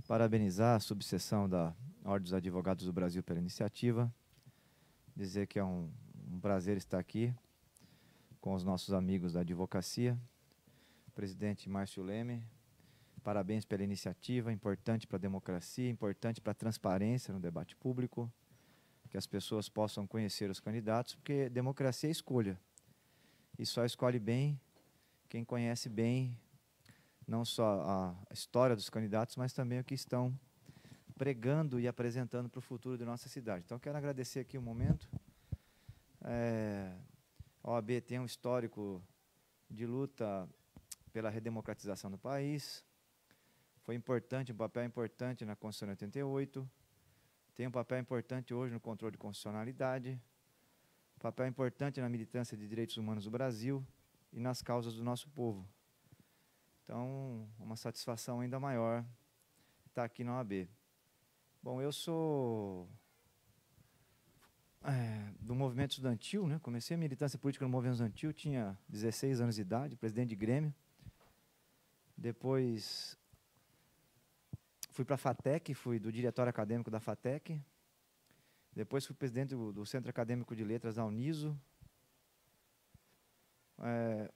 Parabenizar a subseção da Ordem dos Advogados do Brasil pela iniciativa, dizer que é um prazer estar aqui com os nossos amigos da advocacia. Presidente Márcio Leme, parabéns pela iniciativa, importante para a democracia, importante para a transparência no debate público, que as pessoas possam conhecer os candidatos, porque democracia é escolha, e só escolhe bem quem conhece bem não só a história dos candidatos, mas também o que estão pregando e apresentando para o futuro de nossa cidade. Então, quero agradecer aqui um momento. A OAB tem um histórico de luta pela redemocratização do país, foi importante, um papel importante na Constituição de 88, tem um papel importante hoje no controle de constitucionalidade, papel importante na militância de direitos humanos do Brasil e nas causas do nosso povo. Então, uma satisfação ainda maior estar aqui na OAB. Bom, eu sou do movimento estudantil, né? Comecei a militância política no movimento estudantil, tinha 16 anos de idade, presidente de Grêmio. Depois fui para a FATEC, fui do diretório acadêmico da FATEC. Depois fui presidente do Centro Acadêmico de Letras da Uniso.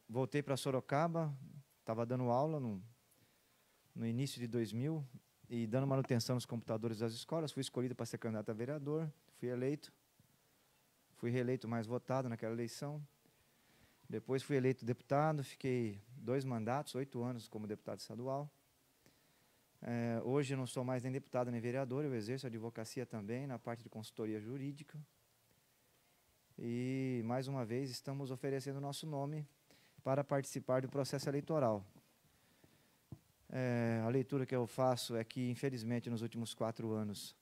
Voltei para Sorocaba, estava dando aula no início de 2000 e dando manutenção nos computadores das escolas. Fui escolhido para ser candidato a vereador, fui eleito. Fui reeleito mais votado naquela eleição. Depois fui eleito deputado, fiquei 2 mandatos, 8 anos como deputado estadual. Hoje eu não sou mais nem deputado nem vereador, eu exerço advocacia também na parte de consultoria jurídica. E, mais uma vez, estamos oferecendo o nosso nome para participar do processo eleitoral. A leitura que eu faço é que, infelizmente, nos últimos 4 anos,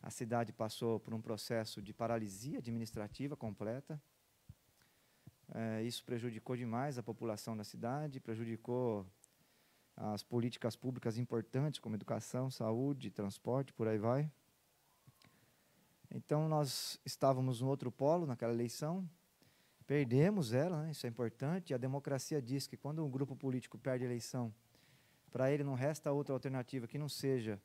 a cidade passou por um processo de paralisia administrativa completa. Isso prejudicou demais a população da cidade, prejudicou as políticas públicas importantes, como educação, saúde, transporte, por aí vai. Então, nós estávamos no outro polo naquela eleição, perdemos ela, né? Isso é importante. A democracia diz que quando um grupo político perde a eleição, para ele não resta outra alternativa que não seja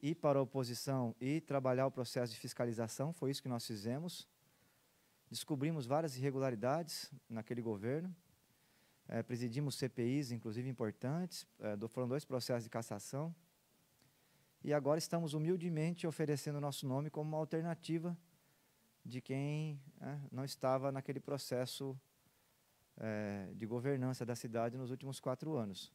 ir para a oposição e trabalhar o processo de fiscalização. Foi isso que nós fizemos. Descobrimos várias irregularidades naquele governo. Presidimos CPIs, inclusive importantes, foram 2 processos de cassação. E agora estamos humildemente oferecendo o nosso nome como uma alternativa de quem não estava naquele processo de governança da cidade nos últimos 4 anos.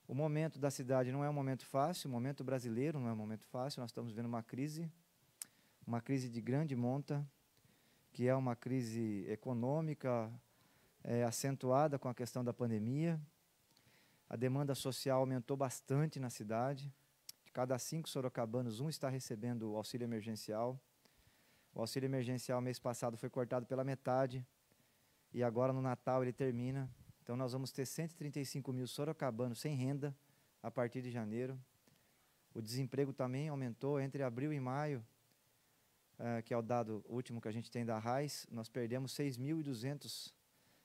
O momento da cidade não é um momento fácil, o momento brasileiro não é um momento fácil, nós estamos vivendo uma crise de grande monta, que é uma crise econômica acentuada com a questão da pandemia. A demanda social aumentou bastante na cidade. De cada 5 sorocabanos, 1 está recebendo o auxílio emergencial. O auxílio emergencial mês passado foi cortado pela metade e agora no Natal ele termina. Então, nós vamos ter 135 mil sorocabanos sem renda a partir de janeiro. O desemprego também aumentou entre abril e maio, que é o dado último que a gente tem da RAIS. Nós perdemos 6.200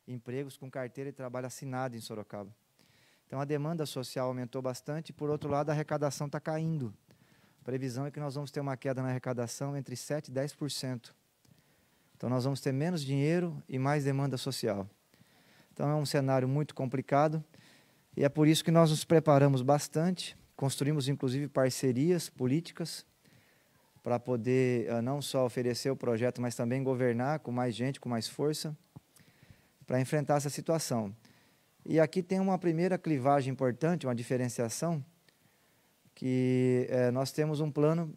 empregos com carteira de trabalho assinada em Sorocaba. Então, a demanda social aumentou bastante. Por outro lado, a arrecadação está caindo. A previsão é que nós vamos ter uma queda na arrecadação entre 7% e 10%. Então, nós vamos ter menos dinheiro e mais demanda social. Então, é um cenário muito complicado e é por isso que nós nos preparamos bastante, construímos, inclusive, parcerias políticas para poder não só oferecer o projeto, mas também governar com mais gente, com mais força, para enfrentar essa situação. E aqui tem uma primeira clivagem importante, uma diferenciação, que nós temos um plano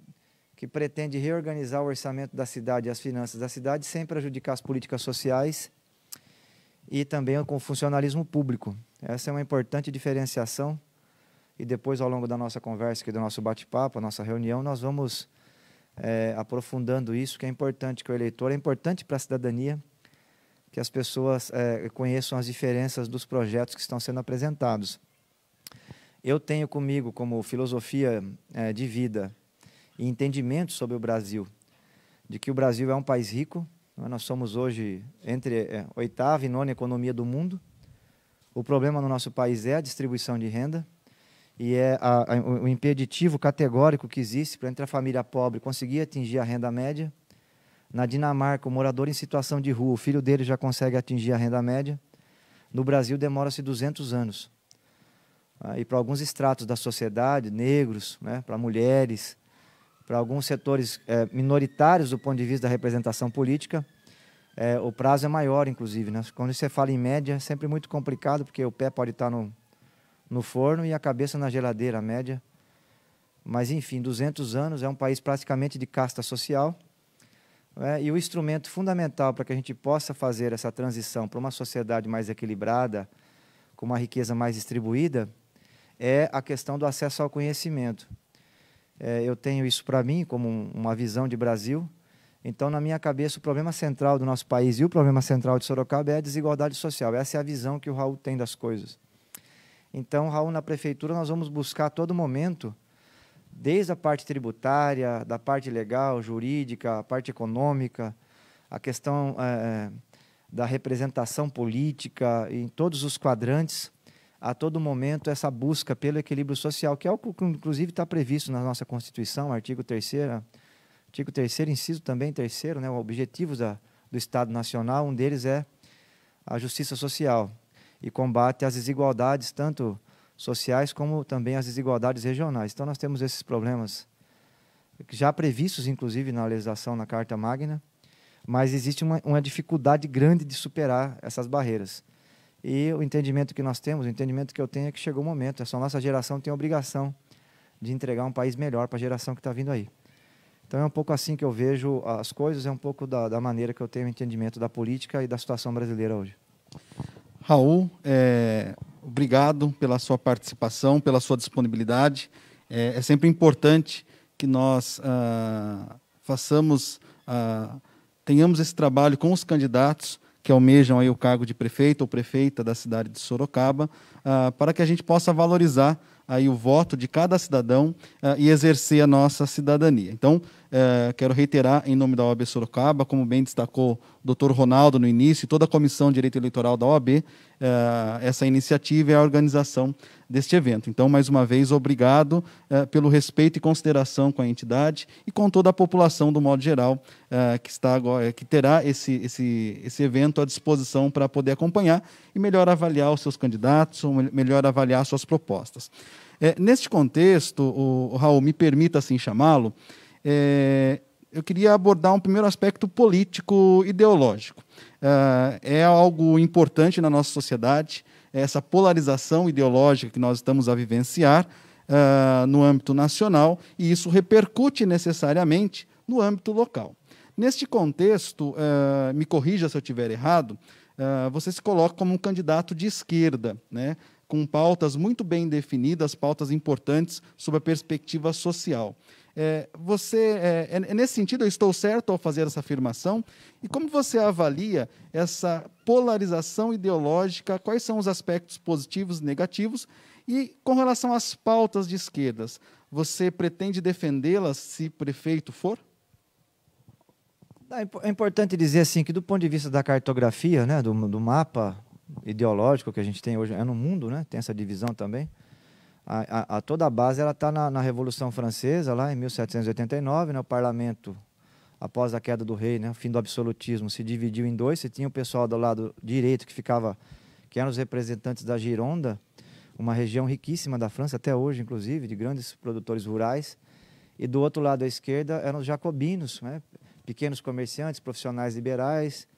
que pretende reorganizar o orçamento da cidade e as finanças da cidade sem prejudicar as políticas sociais e também com o funcionalismo público. Essa é uma importante diferenciação e depois, ao longo da nossa conversa, aqui, do nosso bate-papo, a nossa reunião, nós vamos aprofundando isso, que é importante que o eleitor, é importante para a cidadania, que as pessoas conheçam as diferenças dos projetos que estão sendo apresentados. Eu tenho comigo como filosofia de vida e entendimento sobre o Brasil, de que o Brasil é um país rico. Nós somos hoje entre a 8ª e 9ª economia do mundo. O problema no nosso país é a distribuição de renda e é o impeditivo categórico que existe para entre a família pobre conseguir atingir a renda média. Na Dinamarca, o morador em situação de rua, o filho dele já consegue atingir a renda média. No Brasil, demora-se 200 anos. E para alguns estratos da sociedade, negros, né, para mulheres, para alguns setores minoritários do ponto de vista da representação política, o prazo é maior, inclusive, né? Quando você fala em média, é sempre muito complicado, porque o pé pode estar no forno e a cabeça na geladeira, a média. Mas, enfim, 200 anos, é um país praticamente de casta social. E o instrumento fundamental para que a gente possa fazer essa transição para uma sociedade mais equilibrada, com uma riqueza mais distribuída, é a questão do acesso ao conhecimento. Eu tenho isso para mim como uma visão de Brasil. Então, na minha cabeça, o problema central do nosso país e o problema central de Sorocaba é a desigualdade social. Essa é a visão que o Raul tem das coisas. Então, Raul, na prefeitura, nós vamos buscar a todo momento, desde a parte tributária, da parte legal, jurídica, a parte econômica, a questão da representação política, em todos os quadrantes, a todo momento, essa busca pelo equilíbrio social, que é o que, inclusive, está previsto na nossa Constituição, artigo 3º, inciso também 3º, né, objetivos do Estado Nacional, um deles é a justiça social e combate às desigualdades, tanto sociais como também as desigualdades regionais. Então, nós temos esses problemas já previstos, inclusive, na legislação, na Carta Magna, mas existe uma dificuldade grande de superar essas barreiras. E o entendimento que nós temos, o entendimento que eu tenho é que chegou o momento, essa nossa geração tem a obrigação de entregar um país melhor para a geração que está vindo aí. Então, é um pouco assim que eu vejo as coisas, é um pouco da maneira que eu tenho o entendimento da política e da situação brasileira hoje. Raul, obrigado pela sua participação, pela sua disponibilidade. É sempre importante que nós tenhamos esse trabalho com os candidatos que almejam aí o cargo de prefeito ou prefeita da cidade de Sorocaba, para que a gente possa valorizar aí o voto de cada cidadão e exercer a nossa cidadania. Então, quero reiterar em nome da OAB Sorocaba, como bem destacou o Dr. Ronaldo no início, toda a Comissão de Direito Eleitoral da OAB, essa iniciativa e a organização deste evento. Então, mais uma vez, obrigado pelo respeito e consideração com a entidade e com toda a população do modo geral que terá esse evento à disposição para poder acompanhar e melhor avaliar os seus candidatos, ou melhor avaliar suas propostas. Neste contexto, o Raul, me permita assim chamá-lo, eu queria abordar um primeiro aspecto político-ideológico. É algo importante na nossa sociedade, essa polarização ideológica que nós estamos a vivenciar no âmbito nacional, e isso repercute necessariamente no âmbito local. Neste contexto, me corrija se eu estiver errado, você se coloca como um candidato de esquerda, né, com pautas muito bem definidas, pautas importantes sob a perspectiva social. Nesse sentido, eu estou certo ao fazer essa afirmação? E como você avalia essa polarização ideológica? Quais são os aspectos positivos e negativos? E com relação às pautas de esquerdas, você pretende defendê-las se prefeito for? É importante dizer assim que, do ponto de vista da cartografia, né, do mapa ideológico que a gente tem hoje no mundo, né, tem essa divisão também. Toda a base está na Revolução Francesa, lá em 1789, né, o parlamento, após a queda do rei, né, o fim do absolutismo, se dividiu em dois. Você tinha o pessoal do lado direito, que eram os representantes da Gironda, uma região riquíssima da França, até hoje, inclusive, de grandes produtores rurais. E do outro lado, à esquerda, eram os jacobinos, né, pequenos comerciantes, profissionais liberais,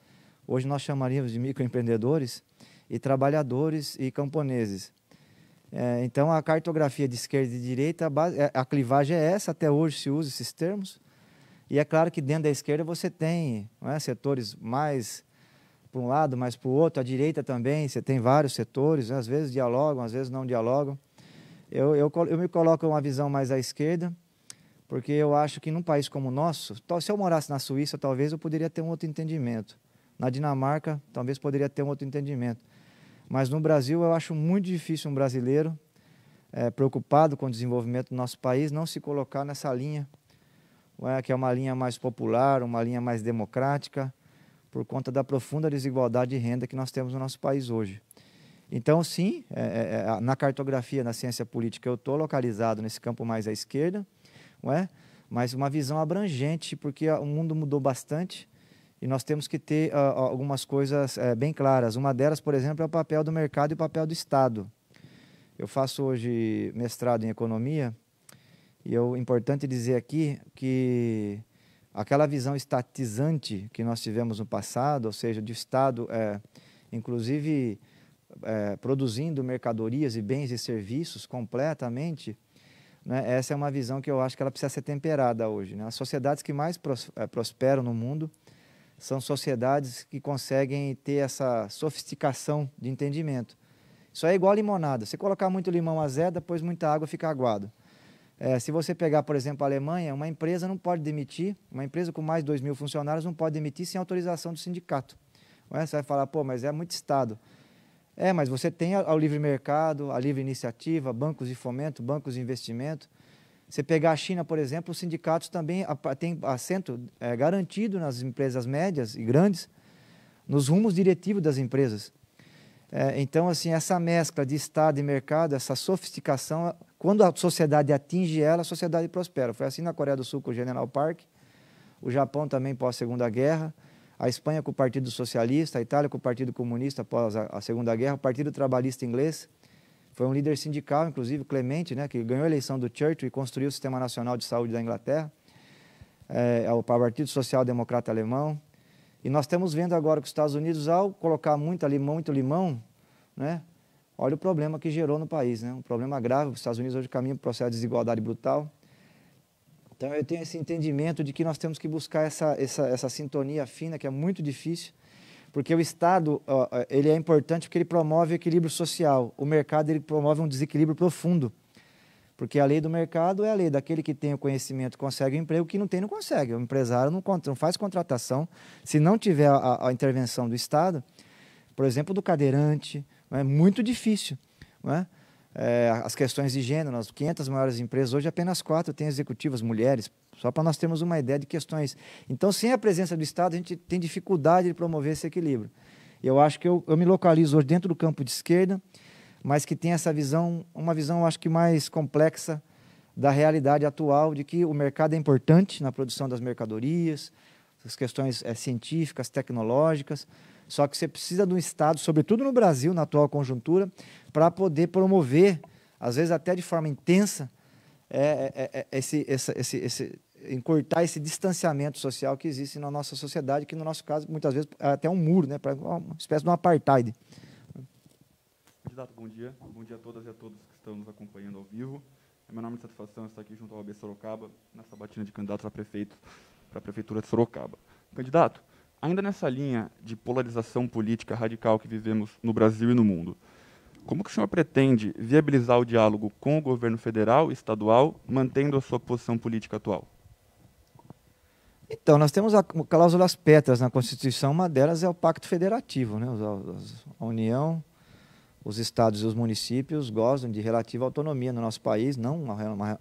hoje nós chamaríamos de microempreendedores, e trabalhadores e camponeses. Então, a cartografia de esquerda e de direita, a clivagem é essa, até hoje se usa esses termos, e é claro que dentro da esquerda você tem, não setores mais para um lado, mais para o outro, a direita também, você tem vários setores, às vezes dialogam, às vezes não dialogam. Eu me coloco uma visão mais à esquerda, porque eu acho que num país como o nosso, se eu morasse na Suíça, talvez eu poderia ter um outro entendimento. Na Dinamarca, talvez poderia ter um outro entendimento. Mas no Brasil, eu acho muito difícil um brasileiro preocupado com o desenvolvimento do nosso país não se colocar nessa linha, que é uma linha mais popular, uma linha mais democrática, por conta da profunda desigualdade de renda que nós temos no nosso país hoje. Então, sim, na cartografia, na ciência política, eu estou localizado nesse campo mais à esquerda, não é? Mas uma visão abrangente, porque o mundo mudou bastante e nós temos que ter algumas coisas bem claras. Uma delas, por exemplo, é o papel do mercado e o papel do Estado. Eu faço hoje mestrado em economia e é importante dizer aqui que aquela visão estatizante que nós tivemos no passado, ou seja, do Estado, inclusive produzindo mercadorias e bens e serviços completamente, né, essa é uma visão que eu acho que ela precisa ser temperada hoje, né? As sociedades que mais prosperam no mundo são sociedades que conseguem ter essa sofisticação de entendimento. Isso é igual a limonada. Se colocar muito limão azeda, depois muita água fica aguado. Se você pegar, por exemplo, a Alemanha, uma empresa não pode demitir, uma empresa com mais de 2.000 funcionários não pode demitir sem autorização do sindicato. Você vai falar, pô, mas é muito Estado. Mas você tem o livre mercado, a livre iniciativa, bancos de fomento, bancos de investimento. Você pegar a China, por exemplo, os sindicatos também têm assento garantido nas empresas médias e grandes, nos rumos diretivos das empresas. Então, assim, essa mescla de Estado e mercado, essa sofisticação, quando a sociedade atinge ela, a sociedade prospera. Foi assim na Coreia do Sul com o General Park, o Japão também pós-Segunda Guerra, a Espanha com o Partido Socialista, a Itália com o Partido Comunista após a Segunda Guerra, o Partido Trabalhista Inglês. Foi um líder sindical, inclusive, o Clemente, né, que ganhou a eleição do Churchill e construiu o Sistema Nacional de Saúde da Inglaterra, o Partido Social Democrata Alemão. E nós estamos vendo agora que os Estados Unidos, ao colocar muito limão, né, olha o problema que gerou no país, né, um problema grave. Os Estados Unidos hoje caminham para um processo de desigualdade brutal. Então, eu tenho esse entendimento de que nós temos que buscar essa sintonia fina, que é muito difícil, porque o Estado ele é importante porque ele promove o equilíbrio social. O mercado ele promove um desequilíbrio profundo, porque a lei do mercado é a lei daquele que tem o conhecimento, consegue o emprego, que não tem, não consegue. O empresário não faz contratação se não tiver a intervenção do Estado, por exemplo, do cadeirante. É muito difícil, não é? As questões de gênero, nas 500 maiores empresas, hoje apenas 4 têm executivas mulheres, só para nós termos uma ideia de questões. Então, sem a presença do Estado, a gente tem dificuldade de promover esse equilíbrio. Eu acho que eu me localizo hoje dentro do campo de esquerda, mas que tem essa visão, uma visão, eu acho que mais complexa da realidade atual, de que o mercado é importante na produção das mercadorias, as questões científicas, tecnológicas, só que você precisa de um Estado, sobretudo no Brasil, na atual conjuntura, para poder promover, às vezes até de forma intensa, encurtar esse distanciamento social que existe na nossa sociedade, que no nosso caso, muitas vezes, é até um muro, né, uma espécie de um apartheid. Candidato, bom dia. Bom dia a todas e a todos que estão nos acompanhando ao vivo. É meu enorme satisfação estar aqui junto ao OAB Sorocaba, nessa batina de candidatos a prefeito para a Prefeitura de Sorocaba. Candidato, ainda nessa linha de polarização política radical que vivemos no Brasil e no mundo, como que o senhor pretende viabilizar o diálogo com o governo federal e estadual, mantendo a sua posição política atual? Então, nós temos cláusulas pétreas na Constituição, uma delas é o Pacto Federativo, né? A União, os estados e os municípios gozam de relativa autonomia no nosso país, não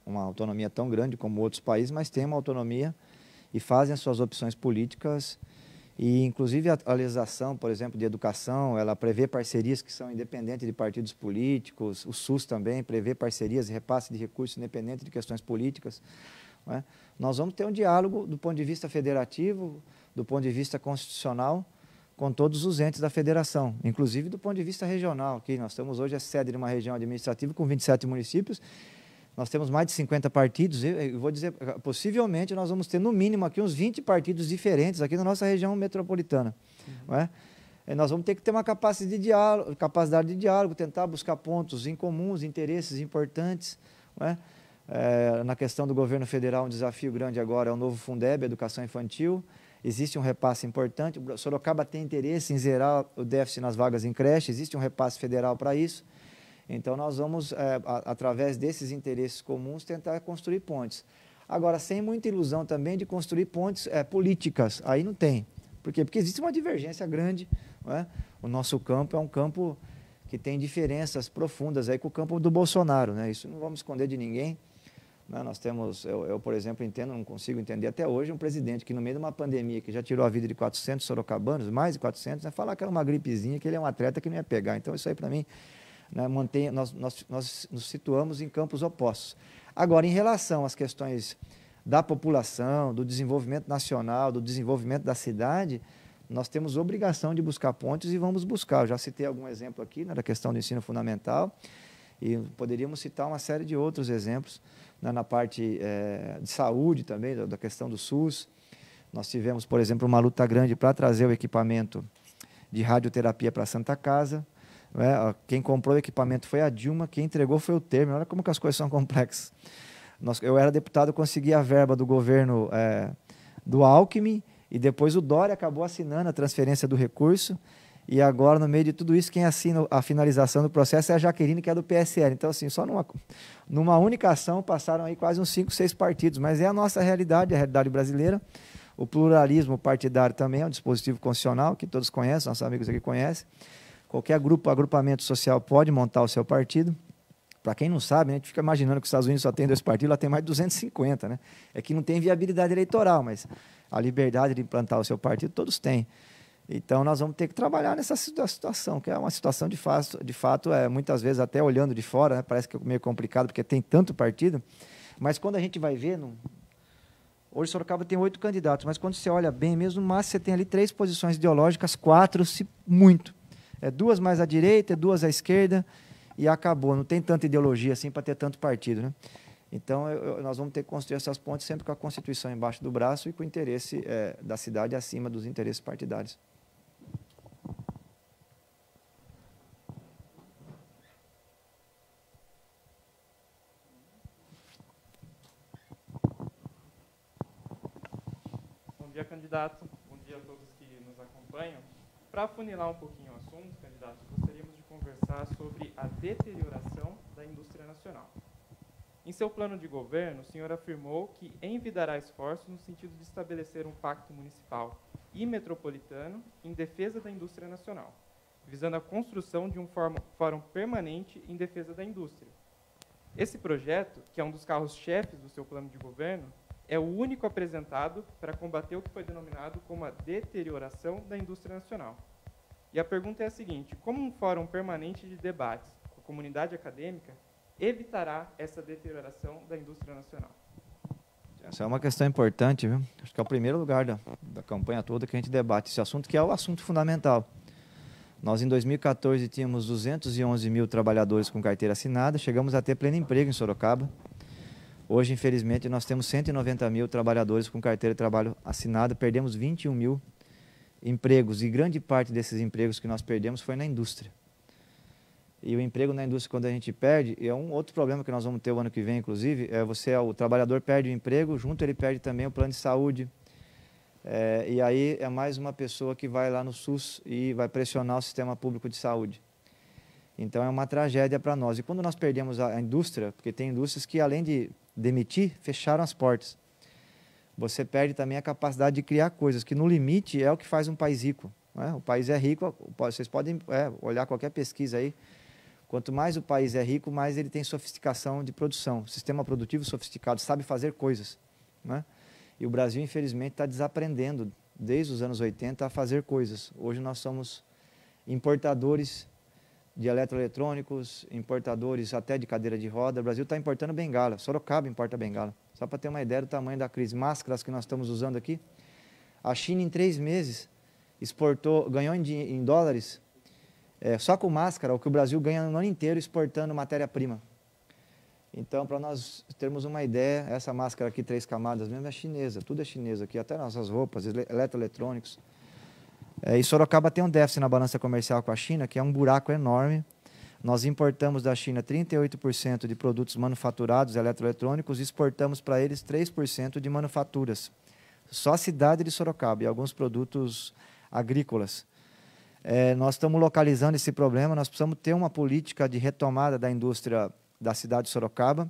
uma autonomia tão grande como outros países, mas têm uma autonomia e fazem as suas opções políticas. E, inclusive, a legislação, por exemplo, de educação, ela prevê parcerias que são independentes de partidos políticos, o SUS também prevê parcerias e repasse de recursos independentes de questões políticas. Não é? Nós vamos ter um diálogo do ponto de vista federativo, do ponto de vista constitucional, com todos os entes da federação, inclusive do ponto de vista regional. Aqui nós estamos hoje a sede de uma região administrativa com 27 municípios, nós temos mais de 50 partidos, eu vou dizer, possivelmente nós vamos ter no mínimo aqui uns 20 partidos diferentes aqui na nossa região metropolitana. Não é? E nós vamos ter que ter uma capacidade de diálogo, tentar buscar pontos em comuns, interesses importantes. Não é? Na questão do governo federal, um desafio grande agora é o novo Fundeb, Educação Infantil. Existe um repasse importante, o Sorocaba tem interesse em zerar o déficit nas vagas em creche, existe um repasse federal para isso. Então, nós vamos, através desses interesses comuns, tentar construir pontes. Agora, sem muita ilusão também de construir pontes políticas, aí não tem. Por quê? Porque existe uma divergência grande. Não é? O nosso campo é um campo que tem diferenças profundas aí com o campo do Bolsonaro. Né? Isso não vamos esconder de ninguém. Né? Nós temos, eu, por exemplo, entendo, não consigo entender até hoje um presidente que no meio de uma pandemia que já tirou a vida de 400 sorocabanos, mais de 400, né, falar que era uma gripezinha, que ele é um atleta que não ia pegar. Então, isso aí, para mim, né, nós nos situamos em campos opostos. Agora, em relação às questões da população, do desenvolvimento nacional, do desenvolvimento da cidade, nós temos obrigação de buscar pontes e vamos buscar. Eu já citei algum exemplo aqui, né, da questão do ensino fundamental, e poderíamos citar uma série de outros exemplos, né, na parte de saúde também, da questão do SUS. Nós tivemos, por exemplo, uma luta grande para trazer o equipamento de radioterapia para a Santa Casa. Né? Quem comprou o equipamento foi a Dilma, quem entregou foi o Temer. Olha como que as coisas são complexas. Eu era deputado, consegui a verba do governo do Alckmin, e depois o Dória acabou assinando a transferência do recurso, e agora, no meio de tudo isso, quem assina a finalização do processo é a Jaqueline, que é do PSL. Então, assim, só numa única ação passaram aí quase uns 5, 6 partidos, mas é a nossa realidade, a realidade brasileira. O pluralismo partidário também é um dispositivo constitucional, que todos conhecem, nossos amigos aqui conhecem. Qualquer agrupamento social pode montar o seu partido. Para quem não sabe, né, a gente fica imaginando que os Estados Unidos só tem 2 partidos, lá tem mais de 250. Né? É que não tem viabilidade eleitoral, mas a liberdade de implantar o seu partido todos têm. Então, nós vamos ter que trabalhar nessa situação, que é uma situação de fato, muitas vezes até olhando de fora, né, parece que é meio complicado, porque tem tanto partido, mas quando a gente vai ver, hoje Sorocaba tem 8 candidatos, mas quando você olha bem mesmo, no máximo você tem ali 3 posições ideológicas, 4, se muito. 2 mais à direita, 2 à esquerda, e acabou. Não tem tanta ideologia assim para ter tanto partido. Né? Então, nós vamos ter que construir essas pontes sempre com a Constituição embaixo do braço e com o interesse da cidade acima dos interesses partidários. Bom dia, candidato. Bom dia a todos que nos acompanham. Para afunilar um pouquinho o assunto, candidato, gostaríamos de conversar sobre a deterioração da indústria nacional. Em seu plano de governo, o senhor afirmou que envidará esforços no sentido de estabelecer um pacto municipal e metropolitano em defesa da indústria nacional, visando a construção de um fórum permanente em defesa da indústria. Esse projeto, que é um dos carros-chefes do seu plano de governo, é o único apresentado para combater o que foi denominado como a deterioração da indústria nacional. E a pergunta é a seguinte: como um fórum permanente de debates com a comunidade acadêmica evitará essa deterioração da indústria nacional? Essa é uma questão importante, viu? Acho que é o primeiro lugar da campanha toda que a gente debate esse assunto, que é o assunto fundamental. Nós, em 2014, tínhamos 211 mil trabalhadores com carteira assinada, chegamos a ter pleno emprego em Sorocaba. Hoje, infelizmente, nós temos 190 mil trabalhadores com carteira de trabalho assinada, perdemos 21 mil empregos, e grande parte desses empregos que nós perdemos foi na indústria. E o emprego na indústria, quando a gente perde, é um outro problema que nós vamos ter o ano que vem, inclusive, o trabalhador perde o emprego, junto ele perde também o plano de saúde, e aí é mais uma pessoa que vai lá no SUS e vai pressionar o sistema público de saúde. Então, é uma tragédia para nós. E quando nós perdemos a indústria, porque tem indústrias que, além de demitir, fecharam as portas. Você perde também a capacidade de criar coisas, que no limite é o que faz um país rico. Né? O país é rico, vocês podem olhar qualquer pesquisa aí, quanto mais o país é rico, mais ele tem sofisticação de produção, sistema produtivo sofisticado, sabe fazer coisas. Né? E o Brasil, infelizmente, está desaprendendo, desde os anos 80, a fazer coisas. Hoje nós somos importadores de eletroeletrônicos, importadores até de cadeira de roda. O Brasil está importando bengala, Sorocaba importa bengala. Só para ter uma ideia do tamanho da crise. Máscaras que nós estamos usando aqui. A China, em 3 meses, ganhou em dólares, só com máscara, o que o Brasil ganha no ano inteiro exportando matéria-prima. Então, para nós termos uma ideia, essa máscara aqui, 3 camadas mesmo, é chinesa. Tudo é chinês aqui, até nossas roupas, eletroeletrônicos. E Sorocaba tem um déficit na balança comercial com a China, que é um buraco enorme. Nós importamos da China 38% de produtos manufaturados eletroeletrônicos e exportamos para eles 3% de manufaturas. Só a cidade de Sorocaba e alguns produtos agrícolas. Nós estamos localizando esse problema, nós precisamos ter uma política de retomada da indústria da cidade de Sorocaba.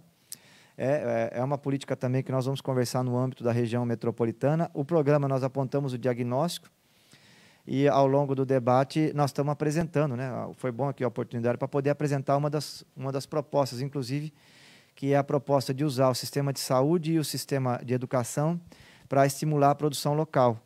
É uma política também que nós vamos conversar no âmbito da região metropolitana. O programa, nós apontamos o diagnóstico, e ao longo do debate nós estamos apresentando, né? Foi bom aqui a oportunidade para poder apresentar uma das propostas, inclusive, que é a proposta de usar o sistema de saúde e o sistema de educação para estimular a produção local.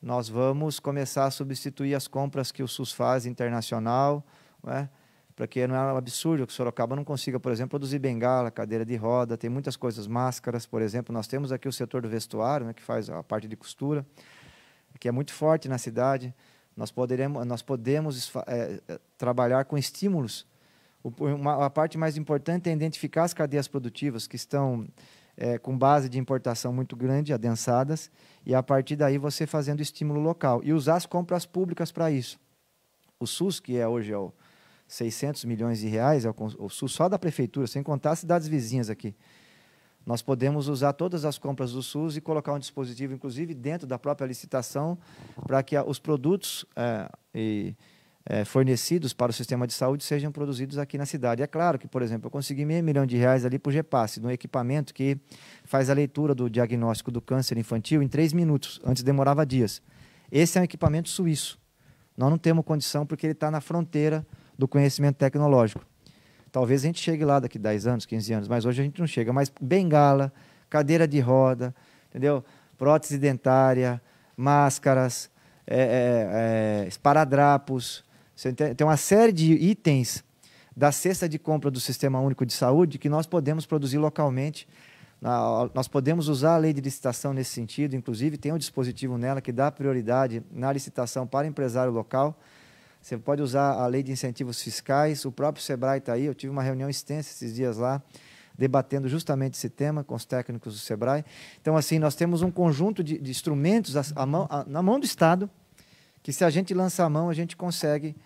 Nós vamos começar a substituir as compras que o SUS faz internacional, né? Porque não é um absurdo que o Sorocaba não consiga, por exemplo, produzir bengala, cadeira de roda, tem muitas coisas, máscaras, por exemplo. Nós temos aqui o setor do vestuário, né, que faz a parte de costura, que é muito forte na cidade. Nós podemos trabalhar com estímulos. A parte mais importante é identificar as cadeias produtivas que estão com base de importação muito grande, adensadas, e a partir daí você fazendo estímulo local. E usar as compras públicas para isso. O SUS, que hoje é o 600 milhões de reais, é o SUS só da prefeitura, sem contar as cidades vizinhas aqui. Nós podemos usar todas as compras do SUS e colocar um dispositivo, inclusive dentro da própria licitação, para que os produtos fornecidos para o sistema de saúde sejam produzidos aqui na cidade. É claro que, por exemplo, eu consegui R$500 milhões ali para o GEPASSE, no equipamento que faz a leitura do diagnóstico do câncer infantil em 3 minutos, antes demorava dias. Esse é um equipamento suíço. Nós não temos condição porque ele está na fronteira do conhecimento tecnológico. Talvez a gente chegue lá daqui 10 anos, 15 anos, mas hoje a gente não chega. Mas bengala, cadeira de roda, entendeu? Prótese dentária, máscaras, esparadrapos. Tem uma série de itens da cesta de compra do Sistema Único de Saúde que nós podemos produzir localmente. Nós podemos usar a lei de licitação nesse sentido, inclusive tem um dispositivo nela que dá prioridade na licitação para empresário local. Você pode usar a lei de incentivos fiscais, o próprio SEBRAE está aí, eu tive uma reunião extensa esses dias lá, debatendo justamente esse tema com os técnicos do SEBRAE. Então, assim, nós temos um conjunto de instrumentos na mão do Estado, que se a gente lançar a mão, a gente consegue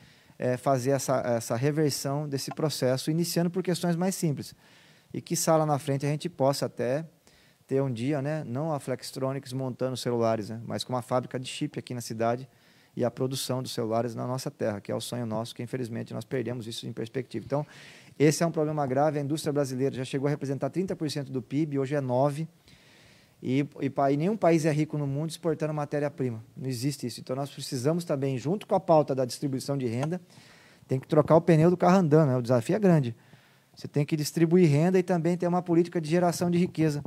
fazer essa reversão desse processo, iniciando por questões mais simples. E que lá na frente a gente possa até ter um dia, né, não a Flextronics montando celulares, né, mas com uma fábrica de chip aqui na cidade, e a produção dos celulares na nossa terra, que é o sonho nosso, que infelizmente nós perdemos isso em perspectiva. Então, esse é um problema grave, a indústria brasileira já chegou a representar 30% do PIB, hoje é 9%, e nenhum país é rico no mundo exportando matéria-prima, não existe isso. Então, nós precisamos também, junto com a pauta da distribuição de renda, tem que trocar o pneu do carro andando, né? O desafio é grande. Você tem que distribuir renda e também ter uma política de geração de riqueza,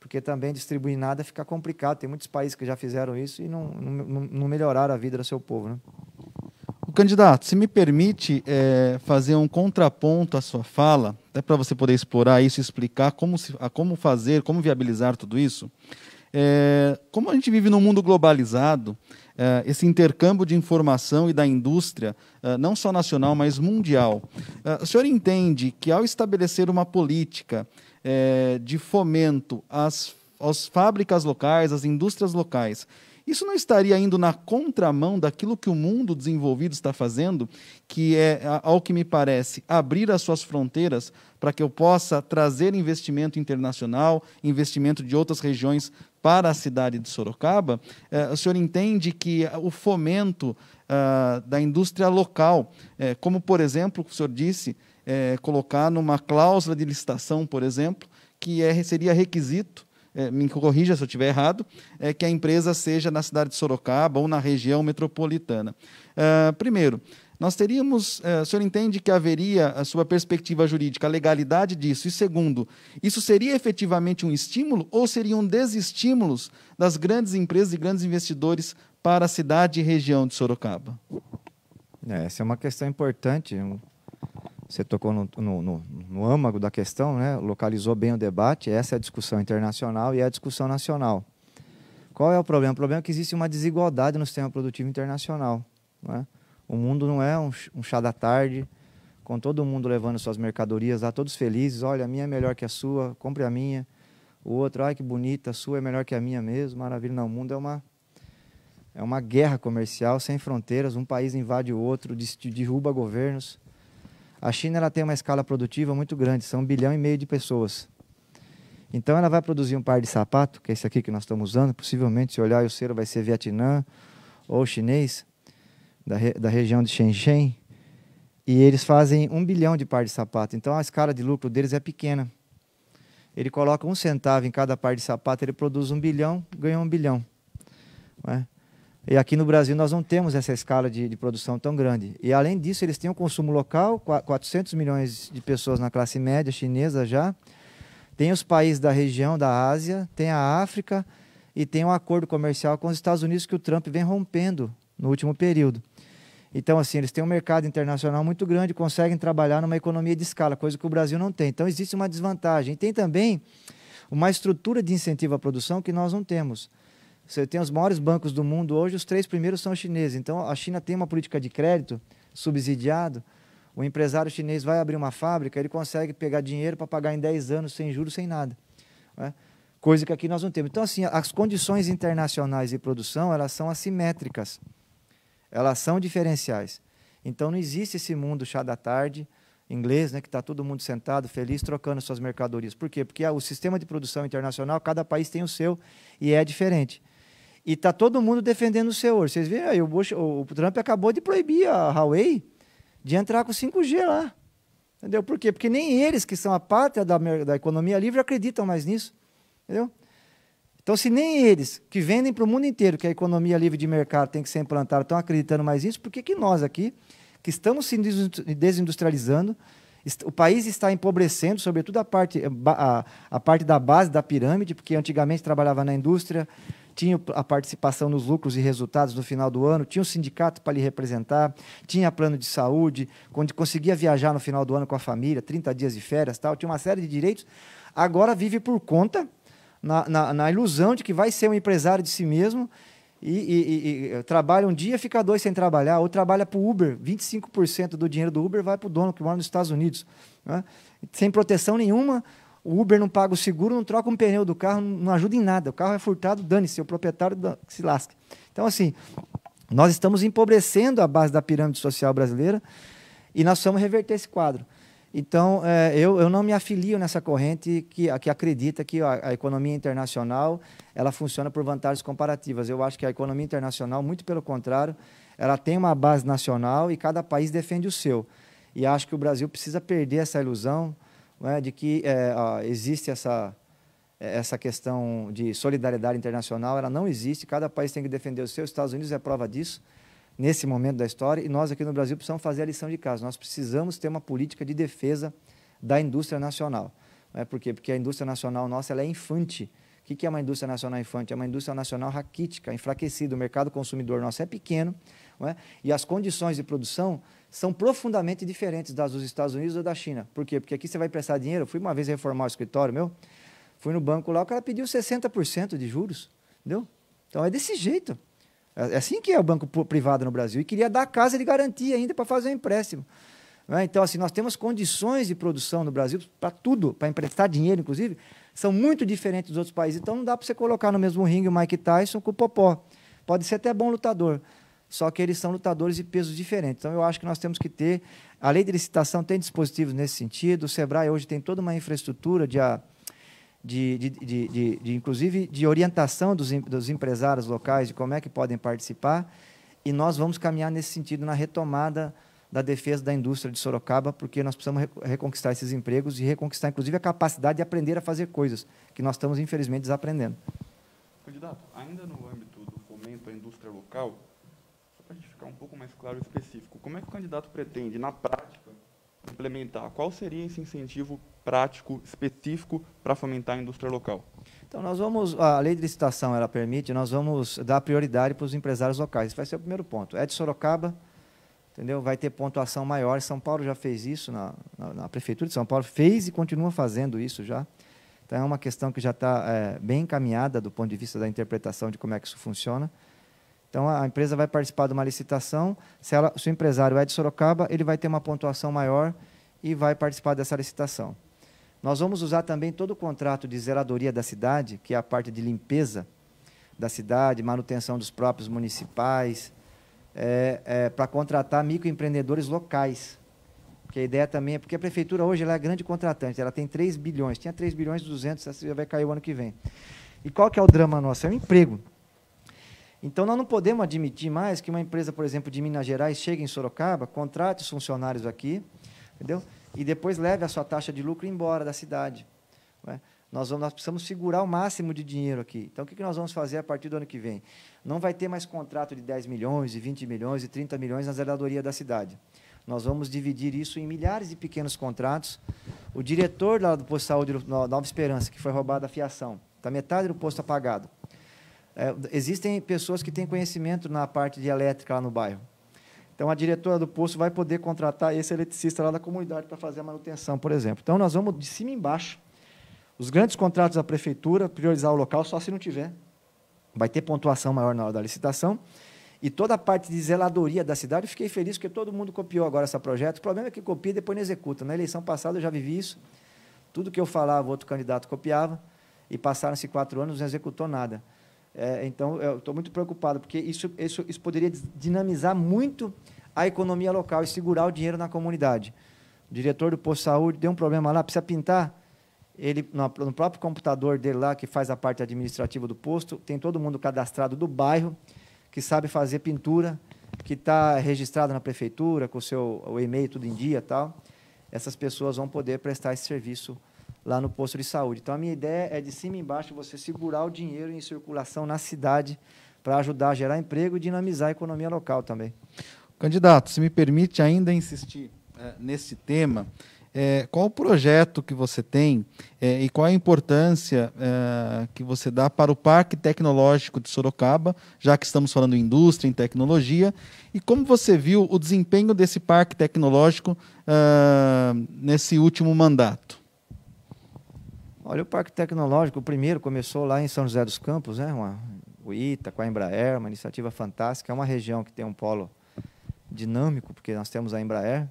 porque também distribuir nada fica complicado. Tem muitos países que já fizeram isso e não melhoraram a vida do seu povo, né? O candidato, se me permite fazer um contraponto à sua fala, até para você poder explorar isso e explicar como fazer, como viabilizar tudo isso. Como a gente vive num mundo globalizado, esse intercâmbio de informação e da indústria, não só nacional, mas mundial, o senhor entende que ao estabelecer uma política de fomento às fábricas locais, às indústrias locais, isso não estaria indo na contramão daquilo que o mundo desenvolvido está fazendo, que é, ao que me parece, abrir as suas fronteiras para que eu possa trazer investimento internacional, investimento de outras regiões para a cidade de Sorocaba? O senhor entende que o fomento da indústria local, como, por exemplo, o senhor disse, colocar numa cláusula de licitação, por exemplo, que seria requisito, me corrija se eu estiver errado, que a empresa seja na cidade de Sorocaba ou na região metropolitana. Primeiro, nós teríamos, o senhor entende que haveria, a sua perspectiva jurídica, a legalidade disso? E segundo, isso seria efetivamente um estímulo ou seriam desestímulos das grandes empresas e grandes investidores para a cidade e região de Sorocaba? Essa é uma questão importante. Você tocou no âmago da questão, né? Localizou bem o debate. Essa é a discussão internacional e é a discussão nacional. Qual é o problema? O problema é que existe uma desigualdade no sistema produtivo internacional, não é? O mundo não é um chá da tarde, com todo mundo levando suas mercadorias lá, todos felizes. Olha, a minha é melhor que a sua, compre a minha. O outro, ai que bonita, a sua é melhor que a minha mesmo, maravilha. Não, o mundo é uma guerra comercial sem fronteiras, um país invade o outro, derruba governos. A China ela tem uma escala produtiva muito grande, são 1,5 bilhão de pessoas. Então ela vai produzir um par de sapato, que é esse aqui que nós estamos usando, possivelmente, se olhar o cero vai ser Vietnã ou chinês, da região de Shenzhen, e eles fazem 1 bilhão de par de sapato. Então a escala de lucro deles é pequena. Ele coloca 1 centavo em cada par de sapato, ele produz 1 bilhão, ganha 1 bilhão. Não é? E aqui no Brasil nós não temos essa escala de produção tão grande. E além disso, eles têm um consumo local, 400 milhões de pessoas na classe média chinesa já. Tem os países da região da Ásia, tem a África e tem um acordo comercial com os Estados Unidos que o Trump vem rompendo no último período. Então, assim, eles têm um mercado internacional muito grande, conseguem trabalhar numa economia de escala, coisa que o Brasil não tem. Então, existe uma desvantagem. E tem também uma estrutura de incentivo à produção que nós não temos. Você tem os maiores bancos do mundo hoje, os 3 primeiros são chineses. Então, a China tem uma política de crédito subsidiado. O empresário chinês vai abrir uma fábrica, ele consegue pegar dinheiro para pagar em 10 anos, sem juros, sem nada. Né? Coisa que aqui nós não temos. Então, assim, as condições internacionais de produção, elas são assimétricas. Elas são diferenciais. Então, não existe esse mundo chá da tarde, inglês, né, que está todo mundo sentado, feliz, trocando suas mercadorias. Por quê? Porque o sistema de produção internacional, cada país tem o seu e é diferente. E está todo mundo defendendo o seu. Vocês viram aí, o Trump acabou de proibir a Huawei de entrar com 5G lá. Entendeu? Por quê? Porque nem eles, que são a pátria da economia livre, acreditam mais nisso. Entendeu? Então, se nem eles, que vendem para o mundo inteiro que a economia livre de mercado tem que ser implantada, estão acreditando mais nisso, por que nós aqui, que estamos se desindustrializando, o país está empobrecendo, sobretudo a parte da base da pirâmide, porque antigamente trabalhava na indústria, tinha a participação nos lucros e resultados no final do ano, tinha um sindicato para lhe representar, tinha plano de saúde, onde conseguia viajar no final do ano com a família, 30 dias de férias, tal, tinha uma série de direitos. Agora vive por conta, na ilusão de que vai ser um empresário de si mesmo e trabalha um dia, fica 2 sem trabalhar, ou trabalha para o Uber, 25% do dinheiro do Uber vai para o dono que mora nos Estados Unidos. Né? Sem proteção nenhuma, o Uber não paga o seguro, não troca um pneu do carro, não ajuda em nada. O carro é furtado, dane-se, o proprietário que se lasque. Então, assim, nós estamos empobrecendo a base da pirâmide social brasileira e nós precisamos reverter esse quadro. Então, eu não me afilio nessa corrente que acredita que a economia internacional ela funciona por vantagens comparativas. Eu acho que a economia internacional, muito pelo contrário, ela tem uma base nacional e cada país defende o seu. E acho que o Brasil precisa perder essa ilusão, né, de que existe essa questão de solidariedade internacional. Ela não existe, cada país tem que defender o seu. Os Estados Unidos é prova disso, nesse momento da história, e nós aqui no Brasil precisamos fazer a lição de casa. Nós precisamos ter uma política de defesa da indústria nacional. Por quê? Porque a indústria nacional nossa ela é infante. O que é uma indústria nacional infante? É uma indústria nacional raquítica, enfraquecida. O mercado consumidor nosso é pequeno, não é? E as condições de produção são profundamente diferentes das dos Estados Unidos ou da China. Por quê? Porque aqui você vai prestar dinheiro. Eu fui uma vez reformar o escritório meu, fui no banco lá, o cara pediu 60% de juros. Entendeu? Então, é desse jeito. É assim que é o banco privado no Brasil. E queria dar casa de garantia ainda para fazer um empréstimo. Então, assim, nós temos condições de produção no Brasil para tudo, para emprestar dinheiro, inclusive, são muito diferentes dos outros países. Então, não dá para você colocar no mesmo ringue o Mike Tyson com o Popó. Pode ser até bom lutador, só que eles são lutadores de pesos diferentes. Então, eu acho que nós temos que ter... A lei de licitação tem dispositivos nesse sentido. O SEBRAE hoje tem toda uma infraestrutura inclusive, de orientação dos empresários locais, de como é que podem participar, e nós vamos caminhar nesse sentido na retomada da defesa da indústria de Sorocaba, porque nós precisamos reconquistar esses empregos e reconquistar, inclusive, a capacidade de aprender a fazer coisas, que nós estamos, infelizmente, desaprendendo. Candidato, ainda no âmbito do fomento à indústria local, só para a gente ficar um pouco mais claro e específico, como é que o candidato pretende, na prática, implementar? Qual seria esse incentivo prático, específico, para fomentar a indústria local? Então, a lei de licitação, ela permite, nós vamos dar prioridade para os empresários locais. Esse vai ser o primeiro ponto. É de Sorocaba, entendeu? Vai ter pontuação maior. São Paulo já fez isso, na Prefeitura de São Paulo fez e continua fazendo isso já. Então, é uma questão que já está bem encaminhada do ponto de vista da interpretação de como é que isso funciona. Então, a empresa vai participar de uma licitação, se o empresário é de Sorocaba, ele vai ter uma pontuação maior e vai participar dessa licitação. Nós vamos usar também todo o contrato de zeladoria da cidade, que é a parte de limpeza da cidade, manutenção dos próprios municipais, para contratar microempreendedores locais. Porque a ideia também é, porque a prefeitura hoje ela é grande contratante, ela tem 3 bilhões, tinha 3 bilhões e 200, essa já vai cair o ano que vem. E qual que é o drama nosso? É o emprego. Então, nós não podemos admitir mais que uma empresa, por exemplo, de Minas Gerais, chegue em Sorocaba, contrate os funcionários aqui, entendeu? E depois leve a sua taxa de lucro embora da cidade. Não é? nós precisamos segurar o máximo de dinheiro aqui. Então, o que nós vamos fazer a partir do ano que vem? Não vai ter mais contrato de 10 milhões, de 20 milhões, de 30 milhões na zeladoria da cidade. Nós vamos dividir isso em milhares de pequenos contratos. O diretor lá do posto de saúde Nova Esperança, que foi roubado a fiação, está metade do posto apagado. Existem pessoas que têm conhecimento na parte de elétrica lá no bairro. Então, a diretora do posto vai poder contratar esse eletricista lá da comunidade para fazer a manutenção, por exemplo. Então, nós vamos de cima e embaixo. Os grandes contratos da prefeitura, priorizar o local só se não tiver. Vai ter pontuação maior na hora da licitação. E toda a parte de zeladoria da cidade, eu fiquei feliz porque todo mundo copiou agora esse projeto. O problema é que copia e depois não executa. Na eleição passada eu já vivi isso. Tudo que eu falava, outro candidato copiava. E passaram-se 4 anos, não executou nada. Então, eu estou muito preocupado, porque isso poderia dinamizar muito a economia local e segurar o dinheiro na comunidade. O diretor do posto de saúde deu um problema lá, precisa pintar. Ele, no próprio computador dele lá, que faz a parte administrativa do posto, tem todo mundo cadastrado do bairro, que sabe fazer pintura, que está registrado na prefeitura, com o e-mail tudo em dia e tal. Essas pessoas vão poder prestar esse serviço lá no posto de saúde. Então, a minha ideia é, de cima e embaixo, você segurar o dinheiro em circulação na cidade para ajudar a gerar emprego e dinamizar a economia local também. Candidato, se me permite ainda insistir nesse tema, qual o projeto que você tem e qual a importância que você dá para o Parque Tecnológico de Sorocaba, já que estamos falando em indústria, em tecnologia, e como você viu o desempenho desse Parque Tecnológico nesse último mandato? Olha, o Parque Tecnológico, o primeiro, começou lá em São José dos Campos, né? O ITA, com a Embraer, uma iniciativa fantástica. É uma região que tem um polo dinâmico, porque nós temos a Embraer,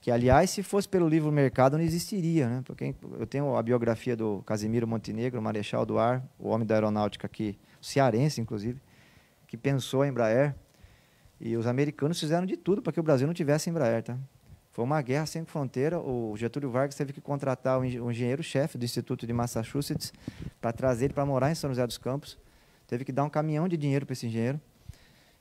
que, aliás, se fosse pelo livre mercado, não existiria, né? Porque eu tenho a biografia do Casimiro Montenegro, Marechal do Ar, o homem da aeronáutica aqui, cearense, inclusive, que pensou a Embraer, e os americanos fizeram de tudo para que o Brasil não tivesse Embraer, tá? Foi uma guerra sem fronteira. O Getúlio Vargas teve que contratar o engenheiro-chefe do Instituto de Massachusetts para trazer ele para morar em São José dos Campos. Teve que dar um caminhão de dinheiro para esse engenheiro.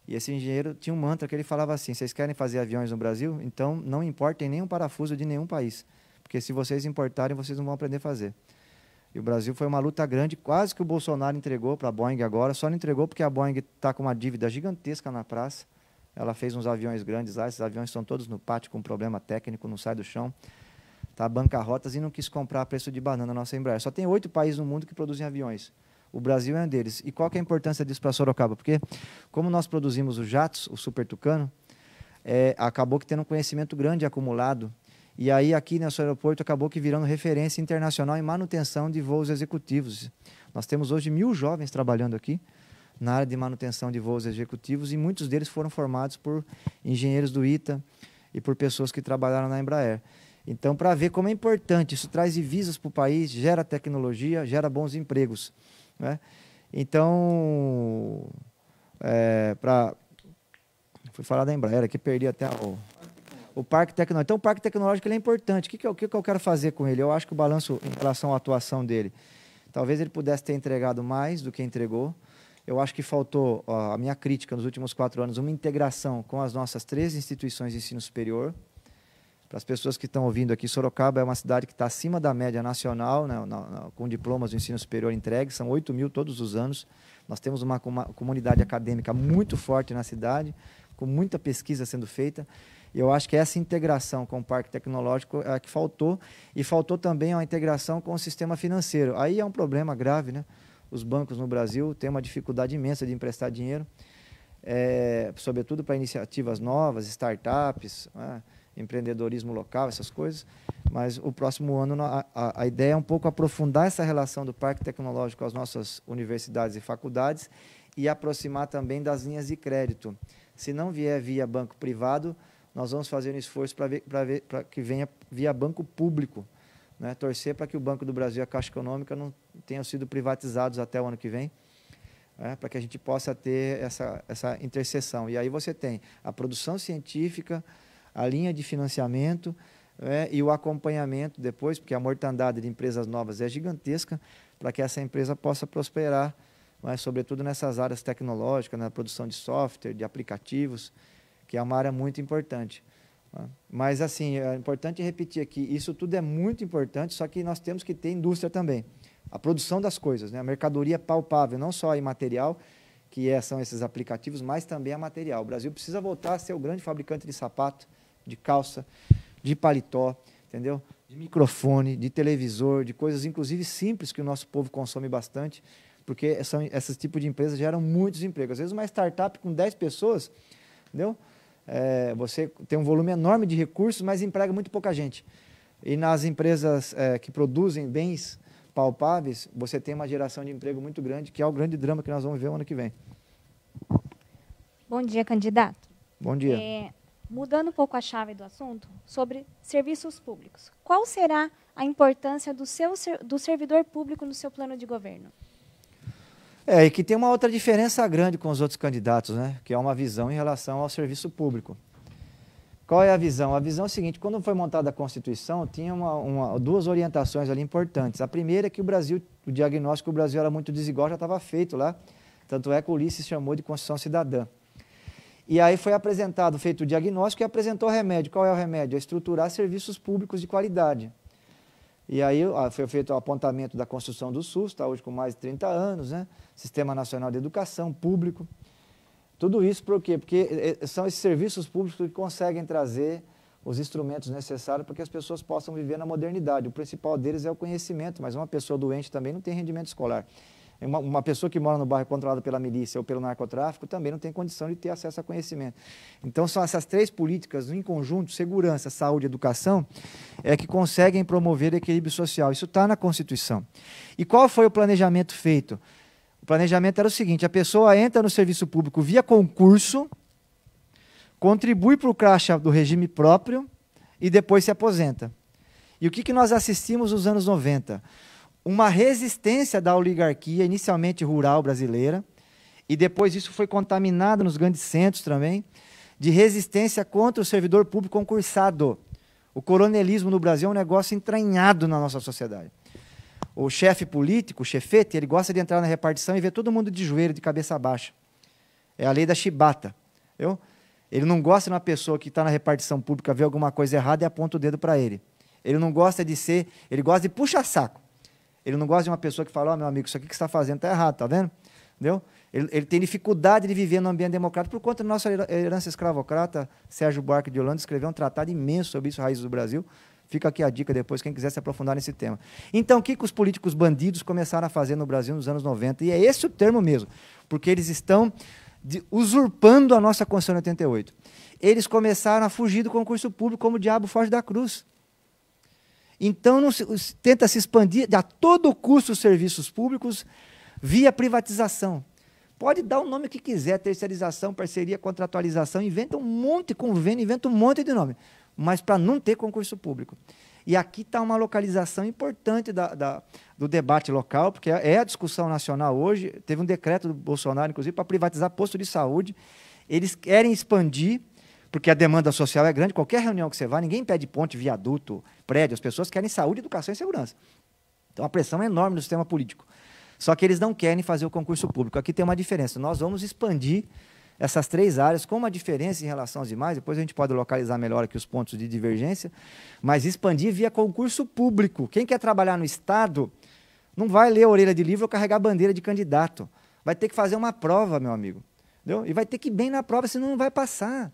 E esse engenheiro tinha um mantra que ele falava assim: vocês querem fazer aviões no Brasil? Então não importem nenhum parafuso de nenhum país, porque se vocês importarem, vocês não vão aprender a fazer. E o Brasil foi uma luta grande, quase que o Bolsonaro entregou para a Boeing agora, só não entregou porque a Boeing está com uma dívida gigantesca na praça. Ela fez uns aviões grandes lá, esses aviões estão todos no pátio com problema técnico, não sai do chão. Está bancarrotas e não quis comprar a preço de banana a nossa Embraer. Só tem 8 países no mundo que produzem aviões. O Brasil é um deles. E qual que é a importância disso para Sorocaba? Porque, como nós produzimos os jatos, o Super Tucano, acabou que tendo um conhecimento grande acumulado. E aí, aqui nesse aeroporto, acabou que virando referência internacional em manutenção de voos executivos. Nós temos hoje 1.000 jovens trabalhando aqui na área de manutenção de voos executivos, e muitos deles foram formados por engenheiros do ITA e por pessoas que trabalharam na Embraer. Então, para ver como é importante, isso traz divisas para o país, gera tecnologia, gera bons empregos, né? Então, fui falar da Embraer aqui, perdi até o Parque Tecnológico. Então, o Parque Tecnológico ele é importante. O que eu quero fazer com ele? Eu acho que o balanço em relação à atuação dele, talvez ele pudesse ter entregado mais do que entregou. Eu acho que faltou, a minha crítica nos últimos 4 anos, uma integração com as nossas 3 instituições de ensino superior. Para as pessoas que estão ouvindo aqui, Sorocaba é uma cidade que está acima da média nacional, né, com diplomas do ensino superior entregues, são 8.000 todos os anos. Nós temos uma comunidade acadêmica muito forte na cidade, com muita pesquisa sendo feita. E eu acho que essa integração com o Parque Tecnológico é a que faltou, e faltou também a integração com o sistema financeiro. Aí é um problema grave, né? Os bancos no Brasil têm uma dificuldade imensa de emprestar dinheiro, sobretudo para iniciativas novas, startups, né, empreendedorismo local, essas coisas. Mas o próximo ano a ideia é um pouco aprofundar essa relação do Parque Tecnológico com as nossas universidades e faculdades e aproximar também das linhas de crédito. Se não vier via banco privado, nós vamos fazer um esforço para que venha via banco público, né? Torcer para que o Banco do Brasil e a Caixa Econômica não tenham sido privatizados até o ano que vem, para que a gente possa ter essa interseção. E aí você tem a produção científica, a linha de financiamento, e o acompanhamento depois, porque a mortandade de empresas novas é gigantesca, para que essa empresa possa prosperar, sobretudo nessas áreas tecnológicas, na produção de software, de aplicativos, que é uma área muito importante. Mas, assim, é importante repetir aqui, isso tudo é muito importante, só que nós temos que ter indústria também. a produção das coisas, né? A mercadoria palpável, não só a imaterial, são esses aplicativos, mas também a material. O Brasil precisa voltar a ser o grande fabricante de sapato, de calça, de paletó, entendeu? De microfone, de televisor, de coisas, inclusive, simples, que o nosso povo consome bastante, porque esses tipos de empresas geram muitos empregos. Às vezes, uma startup com 10 pessoas, entendeu? Você tem um volume enorme de recursos, mas emprega muito pouca gente. E nas empresas que produzem bens palpáveis, você tem uma geração de emprego muito grande, que é o grande drama que nós vamos ver o ano que vem. Bom dia, candidato. Bom dia. Mudando um pouco a chave do assunto, sobre serviços públicos. Qual será a importância do servidor público no seu plano de governo? E que tem uma outra diferença grande com os outros candidatos, né? Que é uma visão em relação ao serviço público. Qual é a visão? A visão é a seguinte: quando foi montada a Constituição, tinha duas orientações ali importantes. A primeira é que o diagnóstico do Brasil era muito desigual, já estava feito lá, tanto é que o Ulisses chamou de Constituição Cidadã. E aí foi feito o diagnóstico e apresentou o remédio. Qual é o remédio? É estruturar serviços públicos de qualidade. E aí foi feito o apontamento da construção do SUS, está hoje com mais de 30 anos, né? Sistema Nacional de Educação Público. Tudo isso por quê? Porque são esses serviços públicos que conseguem trazer os instrumentos necessários para que as pessoas possam viver na modernidade. O principal deles é o conhecimento, mas uma pessoa doente também não tem rendimento escolar. Uma pessoa que mora no bairro controlado pela milícia ou pelo narcotráfico também não tem condição de ter acesso a conhecimento. Então, são essas três políticas, em conjunto, segurança, saúde e educação, que conseguem promover o equilíbrio social. Isso está na Constituição. E qual foi o planejamento feito? O planejamento era o seguinte: a pessoa entra no serviço público via concurso, contribui para o caixa do regime próprio e depois se aposenta. E o que nós assistimos nos anos 90? Uma resistência da oligarquia, inicialmente rural brasileira, e depois isso foi contaminado nos grandes centros também, de resistência contra o servidor público concursado. O coronelismo no Brasil é um negócio entranhado na nossa sociedade. O chefe político, o chefete, ele gosta de entrar na repartição e ver todo mundo de joelho, de cabeça baixa. É a lei da chibata. Viu? Ele não gosta de uma pessoa que está na repartição pública, vê alguma coisa errada e aponta o dedo para ele. Ele não gosta de ser, ele gosta de puxa-saco. Ele não gosta de uma pessoa que fala: meu amigo, isso aqui que você está fazendo está errado, está vendo? Entendeu? Ele tem dificuldade de viver num ambiente democrático por conta da nossa herança escravocrata. Sérgio Buarque de Holanda escreveu um tratado imenso sobre isso, Raízes do Brasil. Fica aqui a dica depois, quem quiser se aprofundar nesse tema. Então, o que os políticos bandidos começaram a fazer no Brasil nos anos 90? E é esse o termo mesmo, porque eles estão usurpando a nossa Constituição de 88. Eles começaram a fugir do concurso público como o diabo foge da cruz. Então, tenta se expandir a todo custo os serviços públicos via privatização. Pode dar o nome que quiser, terceirização, parceria, contratualização, inventa um monte de convênio, inventa um monte de nome, mas para não ter concurso público. E aqui está uma localização importante do debate local, porque é a discussão nacional hoje. Teve um decreto do Bolsonaro, inclusive, para privatizar posto de saúde. Eles querem expandir, porque a demanda social é grande. Qualquer reunião que você vá, ninguém pede ponte, viaduto, prédio. As pessoas querem saúde, educação e segurança. Então, a pressão é enorme no sistema político. Só que eles não querem fazer o concurso público. Aqui tem uma diferença. Nós vamos expandir essas três áreas com uma diferença em relação às demais. Depois a gente pode localizar melhor aqui os pontos de divergência. Mas expandir via concurso público. Quem quer trabalhar no Estado não vai ler a orelha de livro ou carregar bandeira de candidato. Vai ter que fazer uma prova, meu amigo. Entendeu? E vai ter que ir bem na prova, senão não vai passar.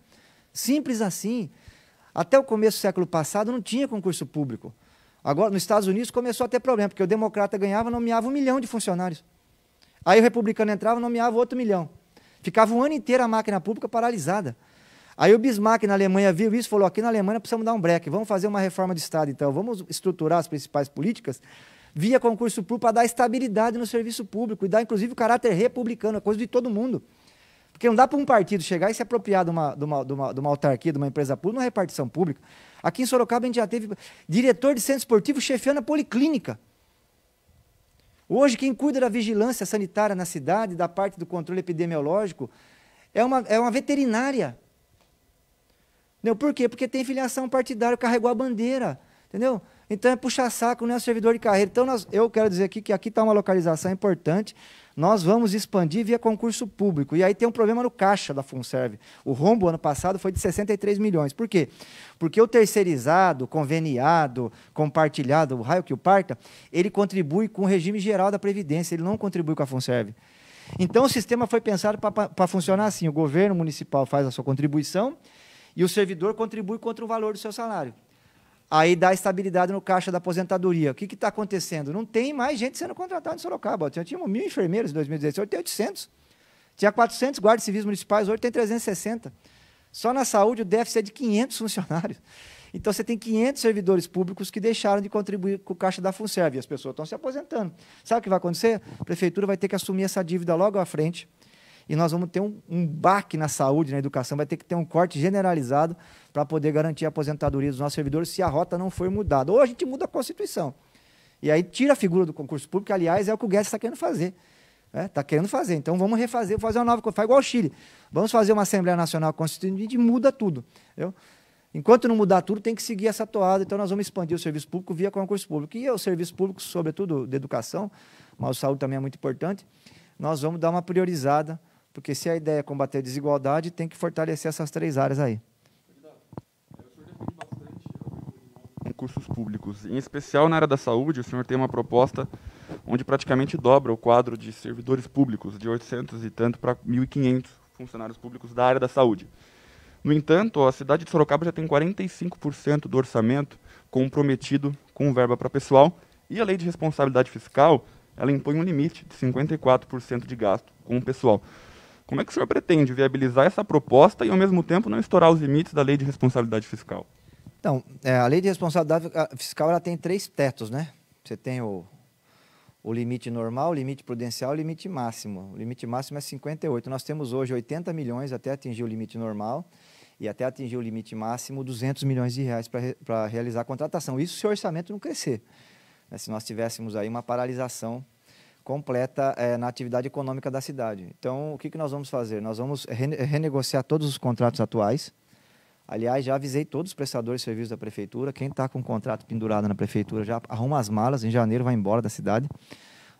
Simples assim. Até o começo do século passado não tinha concurso público. Agora, nos Estados Unidos começou a ter problema, porque o democrata ganhava, nomeava 1 milhão de funcionários. Aí o republicano entrava, nomeava outro 1 milhão. Ficava um ano inteiro a máquina pública paralisada. Aí o Bismarck na Alemanha viu isso e falou: aqui na Alemanha precisamos dar um break, vamos fazer uma reforma de Estado, então, vamos estruturar as principais políticas via concurso público para dar estabilidade no serviço público e dar, inclusive, o caráter republicano, é coisa de todo mundo. Porque não dá para um partido chegar e se apropriar de uma autarquia, de uma empresa pública, uma repartição pública. Aqui em Sorocaba a gente já teve diretor de centro esportivo chefiando a policlínica. Hoje quem cuida da vigilância sanitária na cidade, da parte do controle epidemiológico, é uma veterinária. Entendeu? Por quê? Porque tem filiação partidária, carregou a bandeira. Entendeu? Então é puxar saco, não é servidor de carreira. Então eu quero dizer aqui que aqui está uma localização importante. Nós vamos expandir via concurso público. E aí tem um problema no caixa da FUNSERV. O rombo ano passado foi de 63 milhões. Por quê? Porque o terceirizado, conveniado, compartilhado, o raio que o parta, ele contribui com o regime geral da Previdência, ele não contribui com a FUNSERV. Então o sistema foi pensado para funcionar assim. O governo municipal faz a sua contribuição e o servidor contribui contra o valor do seu salário. Aí dá estabilidade no caixa da aposentadoria. O que está acontecendo? Não tem mais gente sendo contratada em Sorocaba. Tinha 1.000 enfermeiros em 2016, hoje tem 800. Tinha 400 guardas civis municipais, hoje tem 360. Só na saúde o déficit é de 500 funcionários. Então você tem 500 servidores públicos que deixaram de contribuir com o caixa da FUNSERV e as pessoas estão se aposentando. Sabe o que vai acontecer? A prefeitura vai ter que assumir essa dívida logo à frente e nós vamos ter um baque na saúde, na educação, vai ter que ter um corte generalizado para poder garantir a aposentadoria dos nossos servidores se a rota não for mudada. Ou a gente muda a Constituição. E aí tira a figura do concurso público, que, aliás, é o que o Guedes está querendo fazer. Está querendo fazer. Então vamos refazer, fazer uma nova coisa. Faz igual o Chile. Vamos fazer uma Assembleia Nacional Constituinte e muda tudo. Entendeu? Enquanto não mudar tudo, tem que seguir essa toada. Então nós vamos expandir o serviço público via concurso público. E o serviço público, sobretudo de educação, mas a saúde também é muito importante, nós vamos dar uma priorizada, porque se a ideia é combater a desigualdade, tem que fortalecer essas 3 áreas aí. Concursos públicos, em especial na área da saúde, o senhor tem uma proposta onde praticamente dobra o quadro de servidores públicos, de 800 e tanto para 1.500 funcionários públicos da área da saúde. No entanto, a cidade de Sorocaba já tem 45% do orçamento comprometido com verba para pessoal e a lei de responsabilidade fiscal, ela impõe um limite de 54% de gasto com o pessoal. Como é que o senhor pretende viabilizar essa proposta e, ao mesmo tempo, não estourar os limites da lei de responsabilidade fiscal? Então, a lei de responsabilidade fiscal ela tem 3 tetos, né? Você tem o limite normal, o limite prudencial e o limite máximo. O limite máximo é 58. Nós temos hoje 80 milhões até atingir o limite normal e até atingir o limite máximo, 200 milhões de reais para realizar a contratação. Isso se o orçamento não crescer. Né? Se nós tivéssemos aí uma paralisação completa na atividade econômica da cidade. Então, o que nós vamos fazer? Nós vamos renegociar todos os contratos atuais. Aliás, já avisei todos os prestadores de serviços da prefeitura. Quem está com o contrato pendurado na prefeitura já arruma as malas. Em janeiro vai embora da cidade.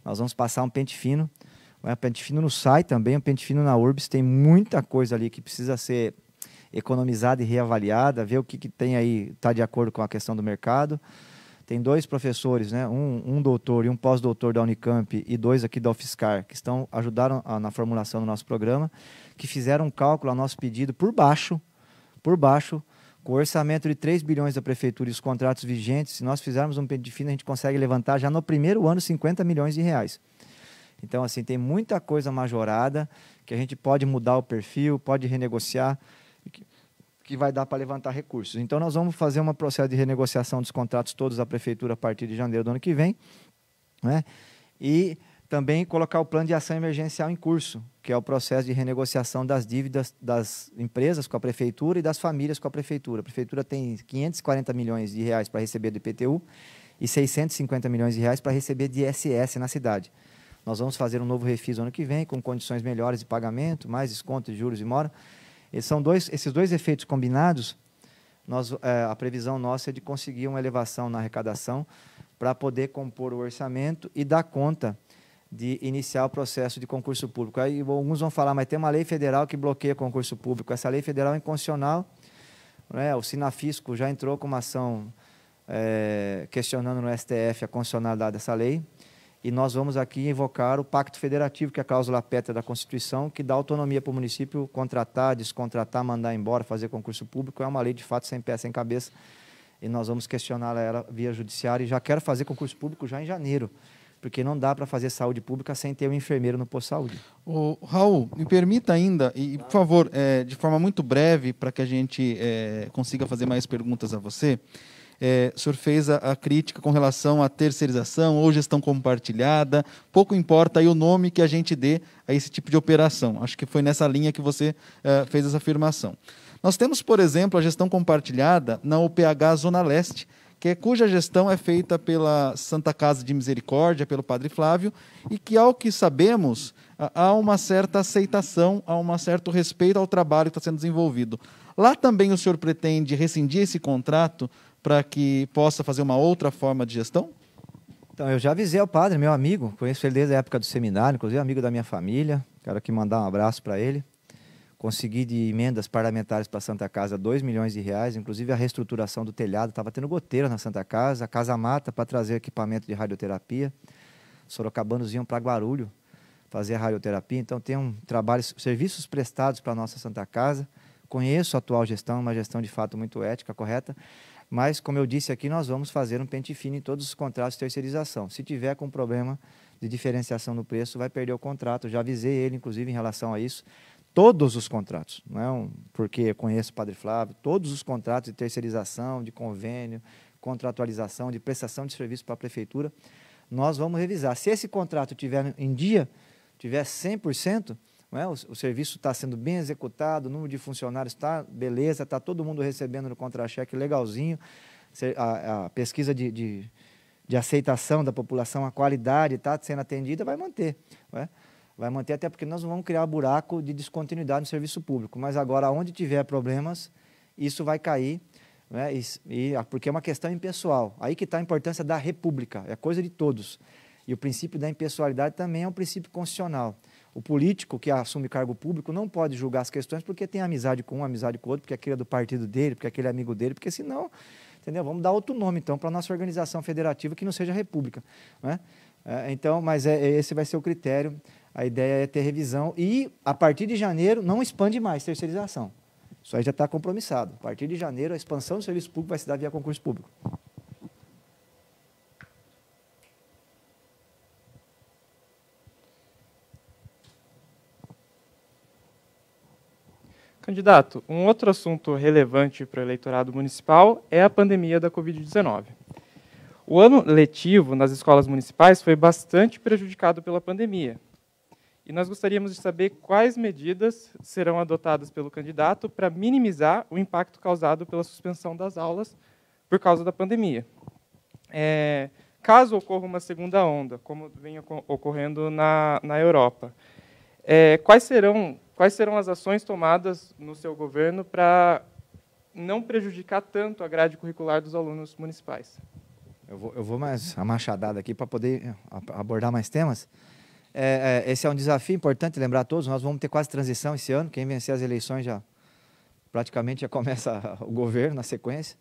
Nós vamos passar um pente fino. Um pente fino no SAI também, um pente fino na URBS. Tem muita coisa ali que precisa ser economizada e reavaliada. Ver o que tem aí, está de acordo com a questão do mercado. Tem 2 professores, né? um doutor e um pós-doutor da Unicamp e 2 aqui da UFSCar, que ajudaram na formulação do nosso programa, que fizeram um cálculo a nosso pedido por baixo, com o orçamento de 3 bilhões da prefeitura e os contratos vigentes. Se nós fizermos um pente fino, a gente consegue levantar já no primeiro ano 50 milhões de reais. Então, assim, tem muita coisa majorada que a gente pode mudar o perfil, pode renegociar, que vai dar para levantar recursos. Então, nós vamos fazer um processo de renegociação dos contratos todos da prefeitura a partir de janeiro do ano que vem, né? E também colocar o plano de ação emergencial em curso, que é o processo de renegociação das dívidas das empresas com a prefeitura e das famílias com a prefeitura. A prefeitura tem 540 milhões de reais para receber do IPTU e 650 milhões de reais para receber de ISS na cidade. Nós vamos fazer um novo refis ano que vem, com condições melhores de pagamento, mais desconto de juros e mora. Esses dois efeitos combinados, a previsão nossa é de conseguir uma elevação na arrecadação para poder compor o orçamento e dar conta de iniciar o processo de concurso público. Aí alguns vão falar, mas tem uma lei federal que bloqueia concurso público. Essa lei federal é inconstitucional, né? O Sinafisco já entrou com uma ação questionando no STF a constitucionalidade dessa lei. E nós vamos aqui invocar o Pacto Federativo, que é a cláusula pétrea da Constituição, que dá autonomia para o município contratar, descontratar, mandar embora, fazer concurso público. É uma lei, de fato, sem pé, sem cabeça. E nós vamos questionar ela via judiciário. E já quero fazer concurso público já em janeiro, porque não dá para fazer saúde pública sem ter um enfermeiro no posto de saúde. Raul, me permita ainda, e por favor, de forma muito breve, para que a gente consiga fazer mais perguntas a você. O senhor fez a crítica com relação à terceirização ou gestão compartilhada, pouco importa aí o nome que a gente dê a esse tipo de operação. Acho que foi nessa linha que você fez essa afirmação. Nós temos, por exemplo, a gestão compartilhada na UPH Zona Leste, cuja gestão é feita pela Santa Casa de Misericórdia, pelo Padre Flávio, e que, ao que sabemos, há uma certa aceitação, há um certo respeito ao trabalho que está sendo desenvolvido. Lá também o senhor pretende rescindir esse contrato para que possa fazer uma outra forma de gestão? Então, eu já avisei ao padre, meu amigo, conheço ele desde a época do seminário, inclusive amigo da minha família, quero aqui mandar um abraço para ele. Consegui de emendas parlamentares para a Santa Casa R$2 milhões, inclusive a reestruturação do telhado, estava tendo goteira na Santa Casa, a Casa Mata para trazer equipamento de radioterapia, sorocabanos iam para Guarulhos fazer a radioterapia, então tem um trabalho, serviços prestados para a nossa Santa Casa, conheço a atual gestão, uma gestão de fato muito ética, correta, mas como eu disse aqui, nós vamos fazer um pente fino em todos os contratos de terceirização. Se tiver com problema de diferenciação no preço, vai perder o contrato, já avisei ele inclusive em relação a isso, todos os contratos, não é porque eu conheço o Padre Flávio, todos os contratos de terceirização, de convênio, contratualização, de prestação de serviço para a prefeitura, nós vamos revisar. Se esse contrato estiver em dia, tiver 100%, não é? O serviço está sendo bem executado, o número de funcionários está beleza, está todo mundo recebendo no contra-cheque legalzinho, a pesquisa de aceitação da população, a qualidade está sendo atendida, vai manter, não é? Vai manter até porque nós não vamos criar buraco de descontinuidade no serviço público, mas agora onde tiver problemas, isso vai cair, né? Porque é uma questão impessoal, aí que está a importância da república, é coisa de todos. E o princípio da impessoalidade também é um princípio constitucional. O político que assume cargo público não pode julgar as questões porque tem amizade com um, amizade com o outro, porque aquele é do partido dele, porque aquele é amigo dele, porque senão, entendeu? Vamos dar outro nome, então, para a nossa organização federativa que não seja república, né? Então, mas esse vai ser o critério, a ideia é ter revisão e, a partir de janeiro, não expande mais terceirização. Isso aí já está compromissado. A partir de janeiro, a expansão do serviço público vai se dar via concurso público. Candidato, um outro assunto relevante para o eleitorado municipal é a pandemia da Covid-19. O ano letivo nas escolas municipais foi bastante prejudicado pela pandemia. E nós gostaríamos de saber quais medidas serão adotadas pelo candidato para minimizar o impacto causado pela suspensão das aulas por causa da pandemia. Caso ocorra uma segunda onda, como vem ocorrendo na Europa, quais serão as ações tomadas no seu governo para não prejudicar tanto a grade curricular dos alunos municipais? Eu vou mais a machadada aqui para poder abordar mais temas. Esse é um desafio importante lembrar a todos, nós vamos ter quase transição esse ano, quem vencer as eleições praticamente já começa o governo na sequência,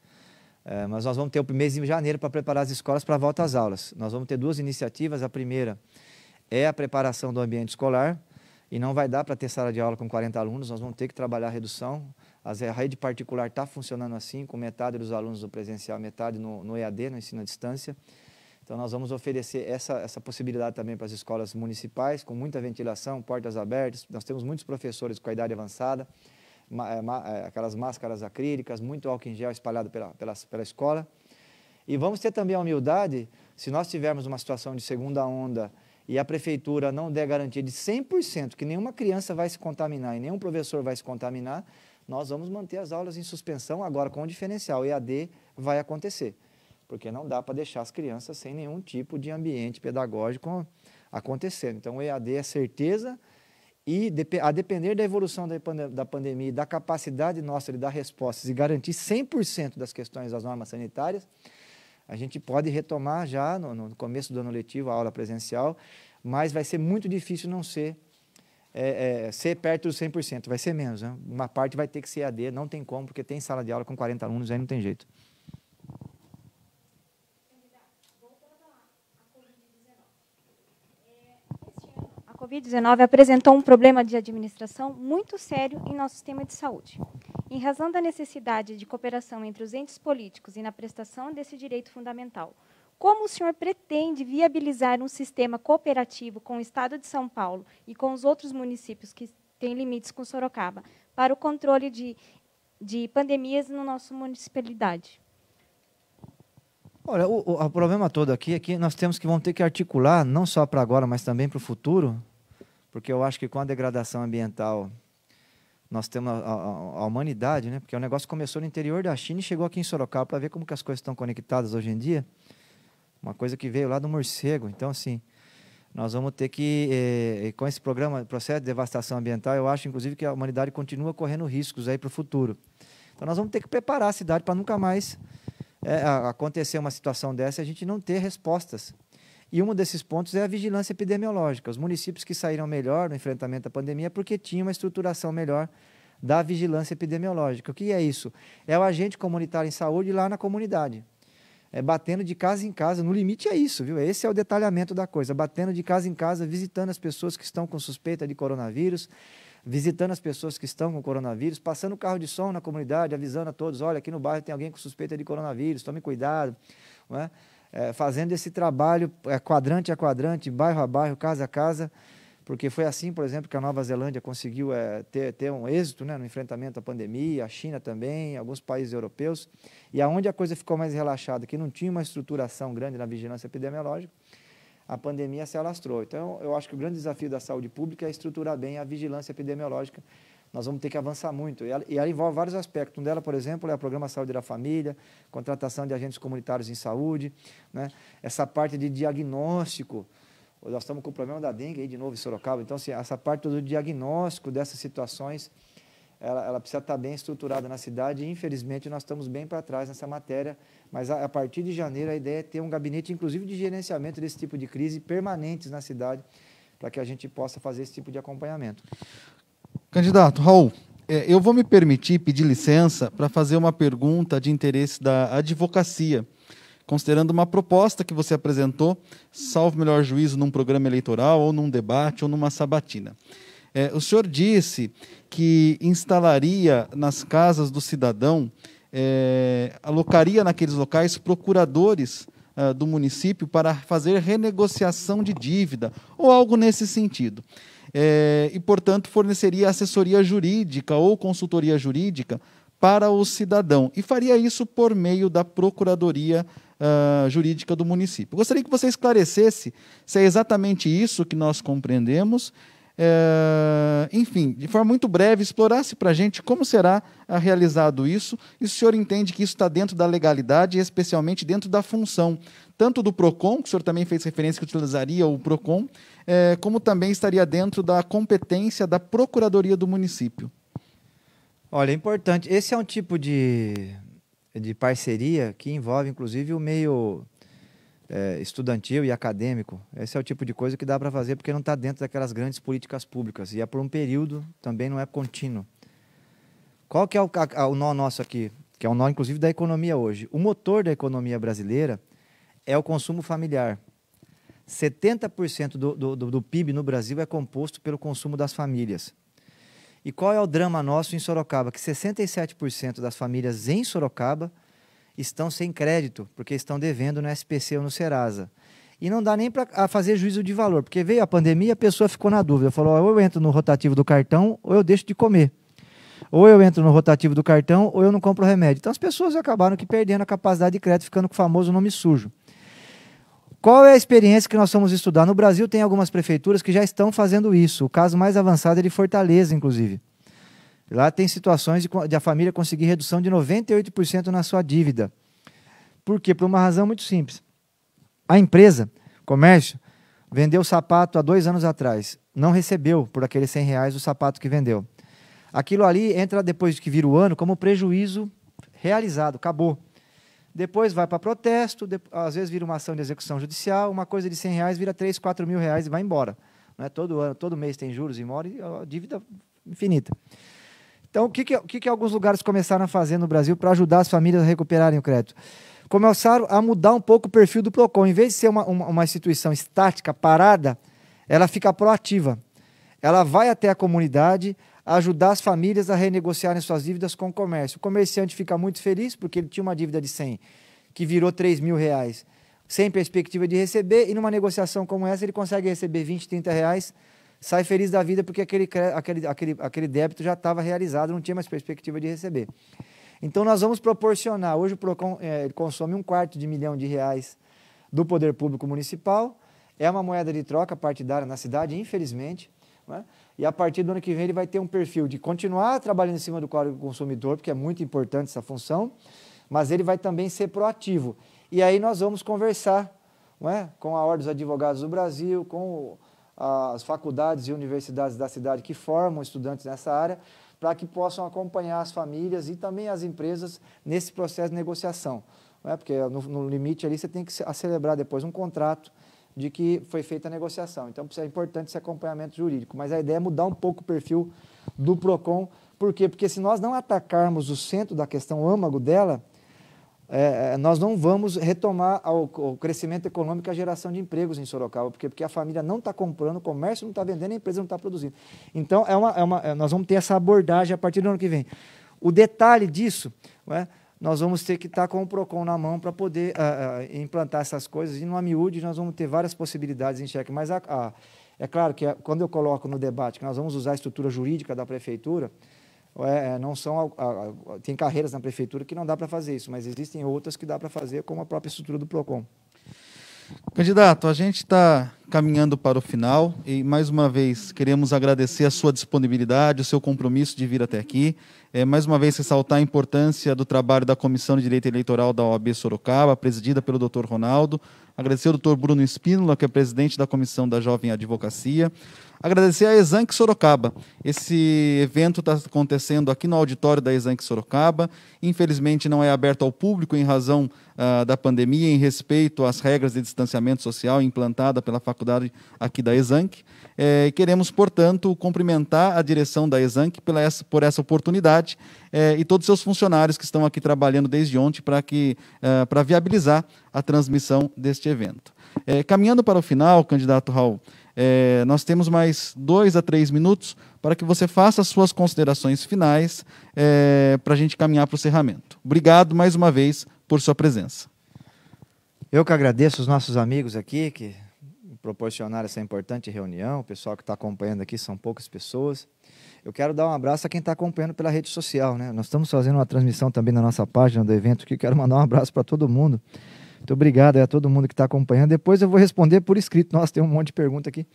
mas nós vamos ter o mês de janeiro para preparar as escolas para a volta às aulas. Nós vamos ter duas iniciativas, a primeira é a preparação do ambiente escolar, e não vai dar para ter sala de aula com 40 alunos, nós vamos ter que trabalhar a redução. A rede particular está funcionando assim, com metade dos alunos do presencial, metade no EAD, no ensino à distância. Então, nós vamos oferecer essa possibilidade também para as escolas municipais, com muita ventilação, portas abertas. Nós temos muitos professores com a idade avançada, aquelas máscaras acrílicas, muito álcool em gel espalhado pela escola. E vamos ter também a humildade, se nós tivermos uma situação de segunda onda e a prefeitura não der garantia de 100% que nenhuma criança vai se contaminar e nenhum professor vai se contaminar, nós vamos manter as aulas em suspensão, agora com o diferencial. O EAD vai acontecer, porque não dá para deixar as crianças sem nenhum tipo de ambiente pedagógico acontecendo. Então, o EAD é certeza e, a depender da evolução da pandemia e da capacidade nossa de dar respostas e garantir 100% das questões das normas sanitárias, a gente pode retomar já no começo do ano letivo a aula presencial, mas vai ser muito difícil não ser perto dos 100%, vai ser menos, né? Uma parte vai ter que ser EAD, não tem como, porque tem sala de aula com 40 alunos, aí não tem jeito. A Covid-19 apresentou um problema de administração muito sério em nosso sistema de saúde. Em razão da necessidade de cooperação entre os entes políticos e na prestação desse direito fundamental, como o senhor pretende viabilizar um sistema cooperativo com o Estado de São Paulo e com os outros municípios que têm limites com Sorocaba para o controle de pandemias na nossa municipalidade? Olha, o problema todo aqui é que nós vamos ter que articular, não só para agora, mas também para o futuro, porque eu acho que com a degradação ambiental, nós temos a humanidade, né? Porque o negócio começou no interior da China e chegou aqui em Sorocaba, para ver como que as coisas estão conectadas hoje em dia. Uma coisa que veio lá do morcego. Então, assim, nós vamos ter que, com esse processo de devastação ambiental, eu acho, inclusive, que a humanidade continua correndo riscos aí para o futuro. Então, nós vamos ter que preparar a cidade para nunca mais acontecer uma situação dessa e a gente não ter respostas. E um desses pontos é a vigilância epidemiológica. Os municípios que saíram melhor no enfrentamento à pandemia porque tinham uma estruturação melhor da vigilância epidemiológica. O que é isso? É o agente comunitário em saúde lá na comunidade. Batendo de casa em casa, no limite é isso, viu? Esse é o detalhamento da coisa, batendo de casa em casa, visitando as pessoas que estão com suspeita de coronavírus, visitando as pessoas que estão com coronavírus, passando carro de som na comunidade, avisando a todos, olha, aqui no bairro tem alguém com suspeita de coronavírus, tome cuidado, não é? Fazendo esse trabalho quadrante a quadrante, bairro a bairro, casa a casa, porque foi assim, por exemplo, que a Nova Zelândia conseguiu ter um êxito, né, no enfrentamento à pandemia, a China também, alguns países europeus, e aonde a coisa ficou mais relaxada, que não tinha uma estruturação grande na vigilância epidemiológica, a pandemia se alastrou. Então, eu acho que o grande desafio da saúde pública é estruturar bem a vigilância epidemiológica. Nós vamos ter que avançar muito. E ela envolve vários aspectos. Um dela, por exemplo, é o Programa Saúde da Família, contratação de agentes comunitários em saúde, né? Essa parte de diagnóstico. Nós estamos com o problema da dengue aí de novo em Sorocaba. Então, assim, essa parte do diagnóstico dessas situações, ela precisa estar bem estruturada na cidade. E, infelizmente, nós estamos bem para trás nessa matéria. Mas, a partir de janeiro, a ideia é ter um gabinete, inclusive, de gerenciamento desse tipo de crise permanentes na cidade, para que a gente possa fazer esse tipo de acompanhamento. Candidato Raul, eu vou me permitir pedir licença para fazer uma pergunta de interesse da advocacia, considerando uma proposta que você apresentou, salvo melhor juízo, num programa eleitoral, ou num debate, ou numa sabatina. O senhor disse que instalaria nas casas do cidadão, alocaria naqueles locais procuradores do município para fazer renegociação de dívida, ou algo nesse sentido. E, portanto, forneceria assessoria jurídica ou consultoria jurídica para o cidadão, e faria isso por meio da Procuradoria Jurídica do município. Gostaria que você esclarecesse se é exatamente isso que nós compreendemos. Enfim, de forma muito breve, explorasse para a gente como será realizado isso, e se o senhor entende que isso está dentro da legalidade, e especialmente dentro da função, tanto do PROCON, que o senhor também fez referência que utilizaria o PROCON, como também estaria dentro da competência da Procuradoria do município. Olha, é importante. Esse é um tipo de parceria que envolve, inclusive, o meio estudantil e acadêmico. Esse é o tipo de coisa que dá para fazer porque não está dentro daquelas grandes políticas públicas. E é por um período, também não é contínuo. Qual que é o nó nosso aqui? Que é o nó, inclusive, da economia hoje. O motor da economia brasileira é o consumo familiar. 70% do PIB no Brasil é composto pelo consumo das famílias. E qual é o drama nosso em Sorocaba? Que 67% das famílias em Sorocaba estão sem crédito, porque estão devendo no SPC ou no Serasa. E não dá nem para fazer juízo de valor, porque veio a pandemia e a pessoa ficou na dúvida. Falou, ou eu entro no rotativo do cartão, ou eu deixo de comer. Ou eu entro no rotativo do cartão, ou eu não compro remédio. Então as pessoas acabaram perdendo a capacidade de crédito, ficando com o famoso nome sujo. Qual é a experiência que nós vamos estudar? No Brasil tem algumas prefeituras que já estão fazendo isso. O caso mais avançado é de Fortaleza, inclusive. Lá tem situações de a família conseguir redução de 98% na sua dívida. Por quê? Por uma razão muito simples. A empresa, comércio, vendeu o sapato há 2 anos atrás. Não recebeu por aqueles R$100 o sapato que vendeu. Aquilo ali entra, depois que vira o ano, como prejuízo realizado, acabou. Depois vai para protesto, às vezes vira uma ação de execução judicial, uma coisa de R$100 vira 3, 4 mil reais e vai embora. Não é? Todo ano, todo mês tem juros e mora, e a dívida infinita. Então, o que alguns lugares começaram a fazer no Brasil para ajudar as famílias a recuperarem o crédito? Começaram a mudar um pouco o perfil do PROCON. Em vez de ser uma instituição estática, parada, ela fica proativa. Ela vai até a comunidade ajudar as famílias a renegociarem suas dívidas com o comércio. O comerciante fica muito feliz porque ele tinha uma dívida de 100, que virou 3 mil reais, sem perspectiva de receber, e numa negociação como essa ele consegue receber 20, 30 reais, sai feliz da vida porque aquele débito já estava realizado, não tinha mais perspectiva de receber. Então, nós vamos proporcionar, hoje o PROCON consome R$250 milhão do poder público municipal, é uma moeda de troca partidária na cidade, infelizmente, né? E a partir do ano que vem ele vai ter um perfil de continuar trabalhando em cima do Código do Consumidor, porque é muito importante essa função, mas ele vai também ser proativo. E aí nós vamos conversar, não é? Com a Ordem dos Advogados do Brasil, com as faculdades e universidades da cidade que formam estudantes nessa área, para que possam acompanhar as famílias e também as empresas nesse processo de negociação. não é? Porque no limite ali você tem que celebrar depois um contrato de que foi feita a negociação. Então, é importante esse acompanhamento jurídico. Mas a ideia é mudar um pouco o perfil do PROCON. Por quê? Porque se nós não atacarmos o centro da questão, o âmago dela, nós não vamos retomar o crescimento econômico e a geração de empregos em Sorocaba. Porque a família não está comprando, o comércio não está vendendo, a empresa não está produzindo. Então, nós vamos ter essa abordagem a partir do ano que vem. O detalhe disso, não é? Nós vamos ter que estar com o PROCON na mão para poder implantar essas coisas. E no miúde nós vamos ter várias possibilidades em xeque. Mas é claro que quando eu coloco no debate que nós vamos usar a estrutura jurídica da prefeitura, não são, tem carreiras na prefeitura que não dá para fazer isso, mas existem outras que dá para fazer, como a própria estrutura do PROCON. Candidato, a gente está caminhando para o final e, mais uma vez, queremos agradecer a sua disponibilidade, o seu compromisso de vir até aqui. Mais uma vez, ressaltar a importância do trabalho da Comissão de Direito Eleitoral da OAB Sorocaba, presidida pelo Dr. Ronaldo. Agradecer ao Dr. Bruno Espínola, que é presidente da Comissão da Jovem Advocacia. Agradecer à Exanc Sorocaba. Esse evento está acontecendo aqui no auditório da Exanc Sorocaba. Infelizmente, não é aberto ao público em razão da pandemia, em respeito às regras de distanciamento social implantada pela faculdade aqui da Exanc. Queremos, portanto, cumprimentar a direção da Exanc por essa oportunidade e todos os seus funcionários que estão aqui trabalhando desde ontem para viabilizar a transmissão deste evento. Caminhando para o final, candidato Raul, nós temos mais 2 a 3 minutos para que você faça as suas considerações finais para a gente caminhar para o encerramento. Obrigado mais uma vez por sua presença. Eu que agradeço os nossos amigos aqui que proporcionaram essa importante reunião, o pessoal que está acompanhando aqui, são poucas pessoas. Eu quero dar um abraço a quem está acompanhando pela rede social, né? Nós estamos fazendo uma transmissão também na nossa página do evento aqui, quero mandar um abraço para todo mundo. Muito obrigado a todo mundo que está acompanhando. Depois eu vou responder por escrito. Nossa, tem um monte de pergunta aqui.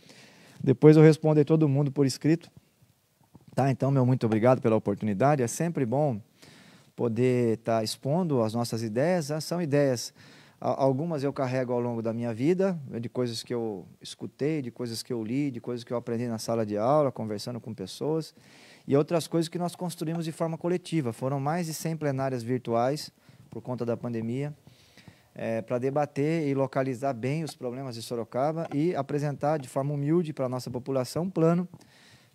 Depois eu respondo a todo mundo por escrito. Tá? Então, meu muito obrigado pela oportunidade. É sempre bom poder estar expondo as nossas ideias. São ideias, algumas eu carrego ao longo da minha vida, de coisas que eu escutei, de coisas que eu li, de coisas que eu aprendi na sala de aula, conversando com pessoas, e outras coisas que nós construímos de forma coletiva. Foram mais de 100 plenárias virtuais por conta da pandemia, para debater e localizar bem os problemas de Sorocaba e apresentar de forma humilde para a nossa população um plano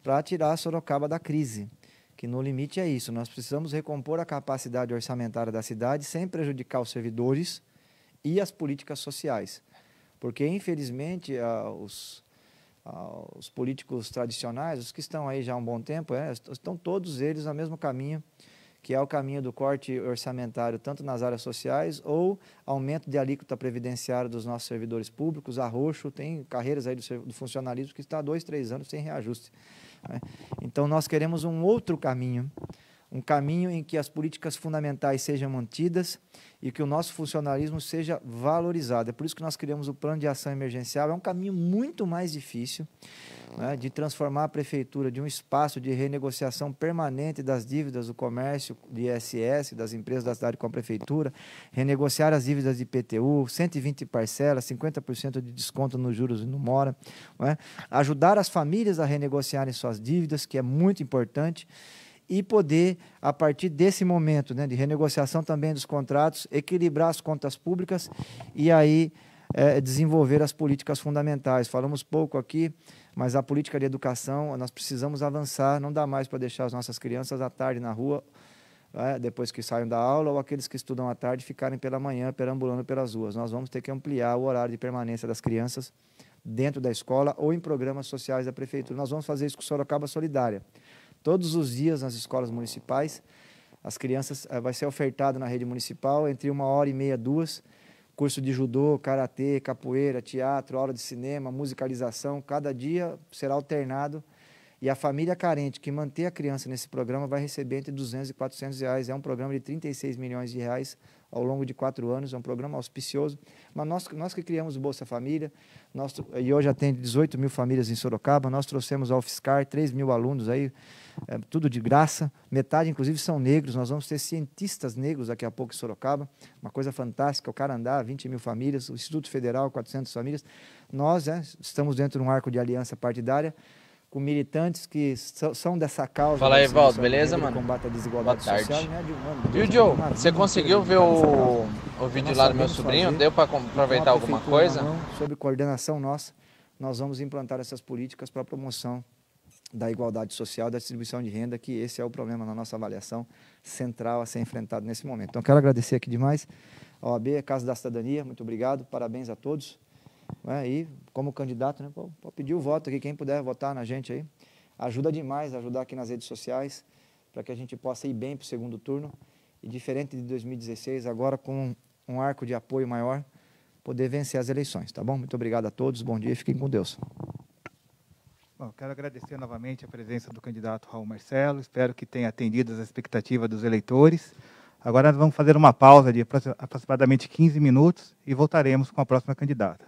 para tirar Sorocaba da crise, que no limite é isso, nós precisamos recompor a capacidade orçamentária da cidade sem prejudicar os servidores e as políticas sociais, porque infelizmente os políticos tradicionais, os que estão aí já há um bom tempo, estão todos eles no mesmo caminho, que é o caminho do corte orçamentário, tanto nas áreas sociais ou aumento de alíquota previdenciária dos nossos servidores públicos, arroxo, tem carreiras aí do funcionalismo que está há 2, 3 anos sem reajuste. Né? Então, nós queremos um outro caminho, um caminho em que as políticas fundamentais sejam mantidas e que o nosso funcionalismo seja valorizado. É por isso que nós criamos o plano de ação emergencial. É um caminho muito mais difícil, né, de transformar a prefeitura de um espaço de renegociação permanente das dívidas do comércio, de ISS, das empresas da cidade com a prefeitura, renegociar as dívidas de IPTU, 120 parcelas, 50% de desconto nos juros e no mora, né, ajudar as famílias a renegociarem suas dívidas, que é muito importante, e poder, a partir desse momento, né, de renegociação também dos contratos, equilibrar as contas públicas e aí desenvolver as políticas fundamentais. Falamos pouco aqui, mas a política de educação, nós precisamos avançar, não dá mais para deixar as nossas crianças à tarde na rua, depois que saiam da aula, ou aqueles que estudam à tarde ficarem pela manhã perambulando pelas ruas. Nós vamos ter que ampliar o horário de permanência das crianças dentro da escola ou em programas sociais da prefeitura. Nós vamos fazer isso com Sorocaba Solidária. Todos os dias nas escolas municipais, as crianças, vai ser ofertado na rede municipal, entre 1h30 e 2h, curso de judô, karatê, capoeira, teatro, aula de cinema, musicalização, cada dia será alternado e a família carente que manter a criança nesse programa vai receber entre R$200 e R$400. É um programa de 36 milhões de reais ao longo de 4 anos, é um programa auspicioso, mas nós que criamos o Bolsa Família, e hoje atende 18 mil famílias em Sorocaba, nós trouxemos ao UFSCar 3 mil alunos aí, tudo de graça, metade inclusive são negros, nós vamos ter cientistas negros daqui a pouco em Sorocaba, uma coisa fantástica, o Carandá, 20 mil famílias, o Instituto Federal, 400 famílias, nós estamos dentro de um arco de aliança partidária, com militantes que são dessa causa. Fala aí, Valdo, beleza, mano? Combate à desigualdade Boa tarde. social. Né, Viu, Joe? Você conseguiu ver o vídeo lá do meu sobrinho? Deu para aproveitar alguma coisa? Sob coordenação nossa, nós vamos implantar essas políticas para a promoção da igualdade social, da distribuição de renda, que esse é o problema na nossa avaliação central a ser enfrentado nesse momento. Então, quero agradecer aqui demais a OAB, a Casa da Cidadania, muito obrigado, parabéns a todos. E, como candidato, né, pode pedir o voto aqui, quem puder votar na gente aí. Ajuda demais, ajudar aqui nas redes sociais, para que a gente possa ir bem para o segundo turno. E, diferente de 2016, agora com um arco de apoio maior, poder vencer as eleições, tá bom? Muito obrigado a todos, bom dia e fiquem com Deus. Bom, quero agradecer novamente a presença do candidato Raul Marcelo, espero que tenha atendido as expectativas dos eleitores. Agora nós vamos fazer uma pausa de aproximadamente 15 minutos e voltaremos com a próxima candidata.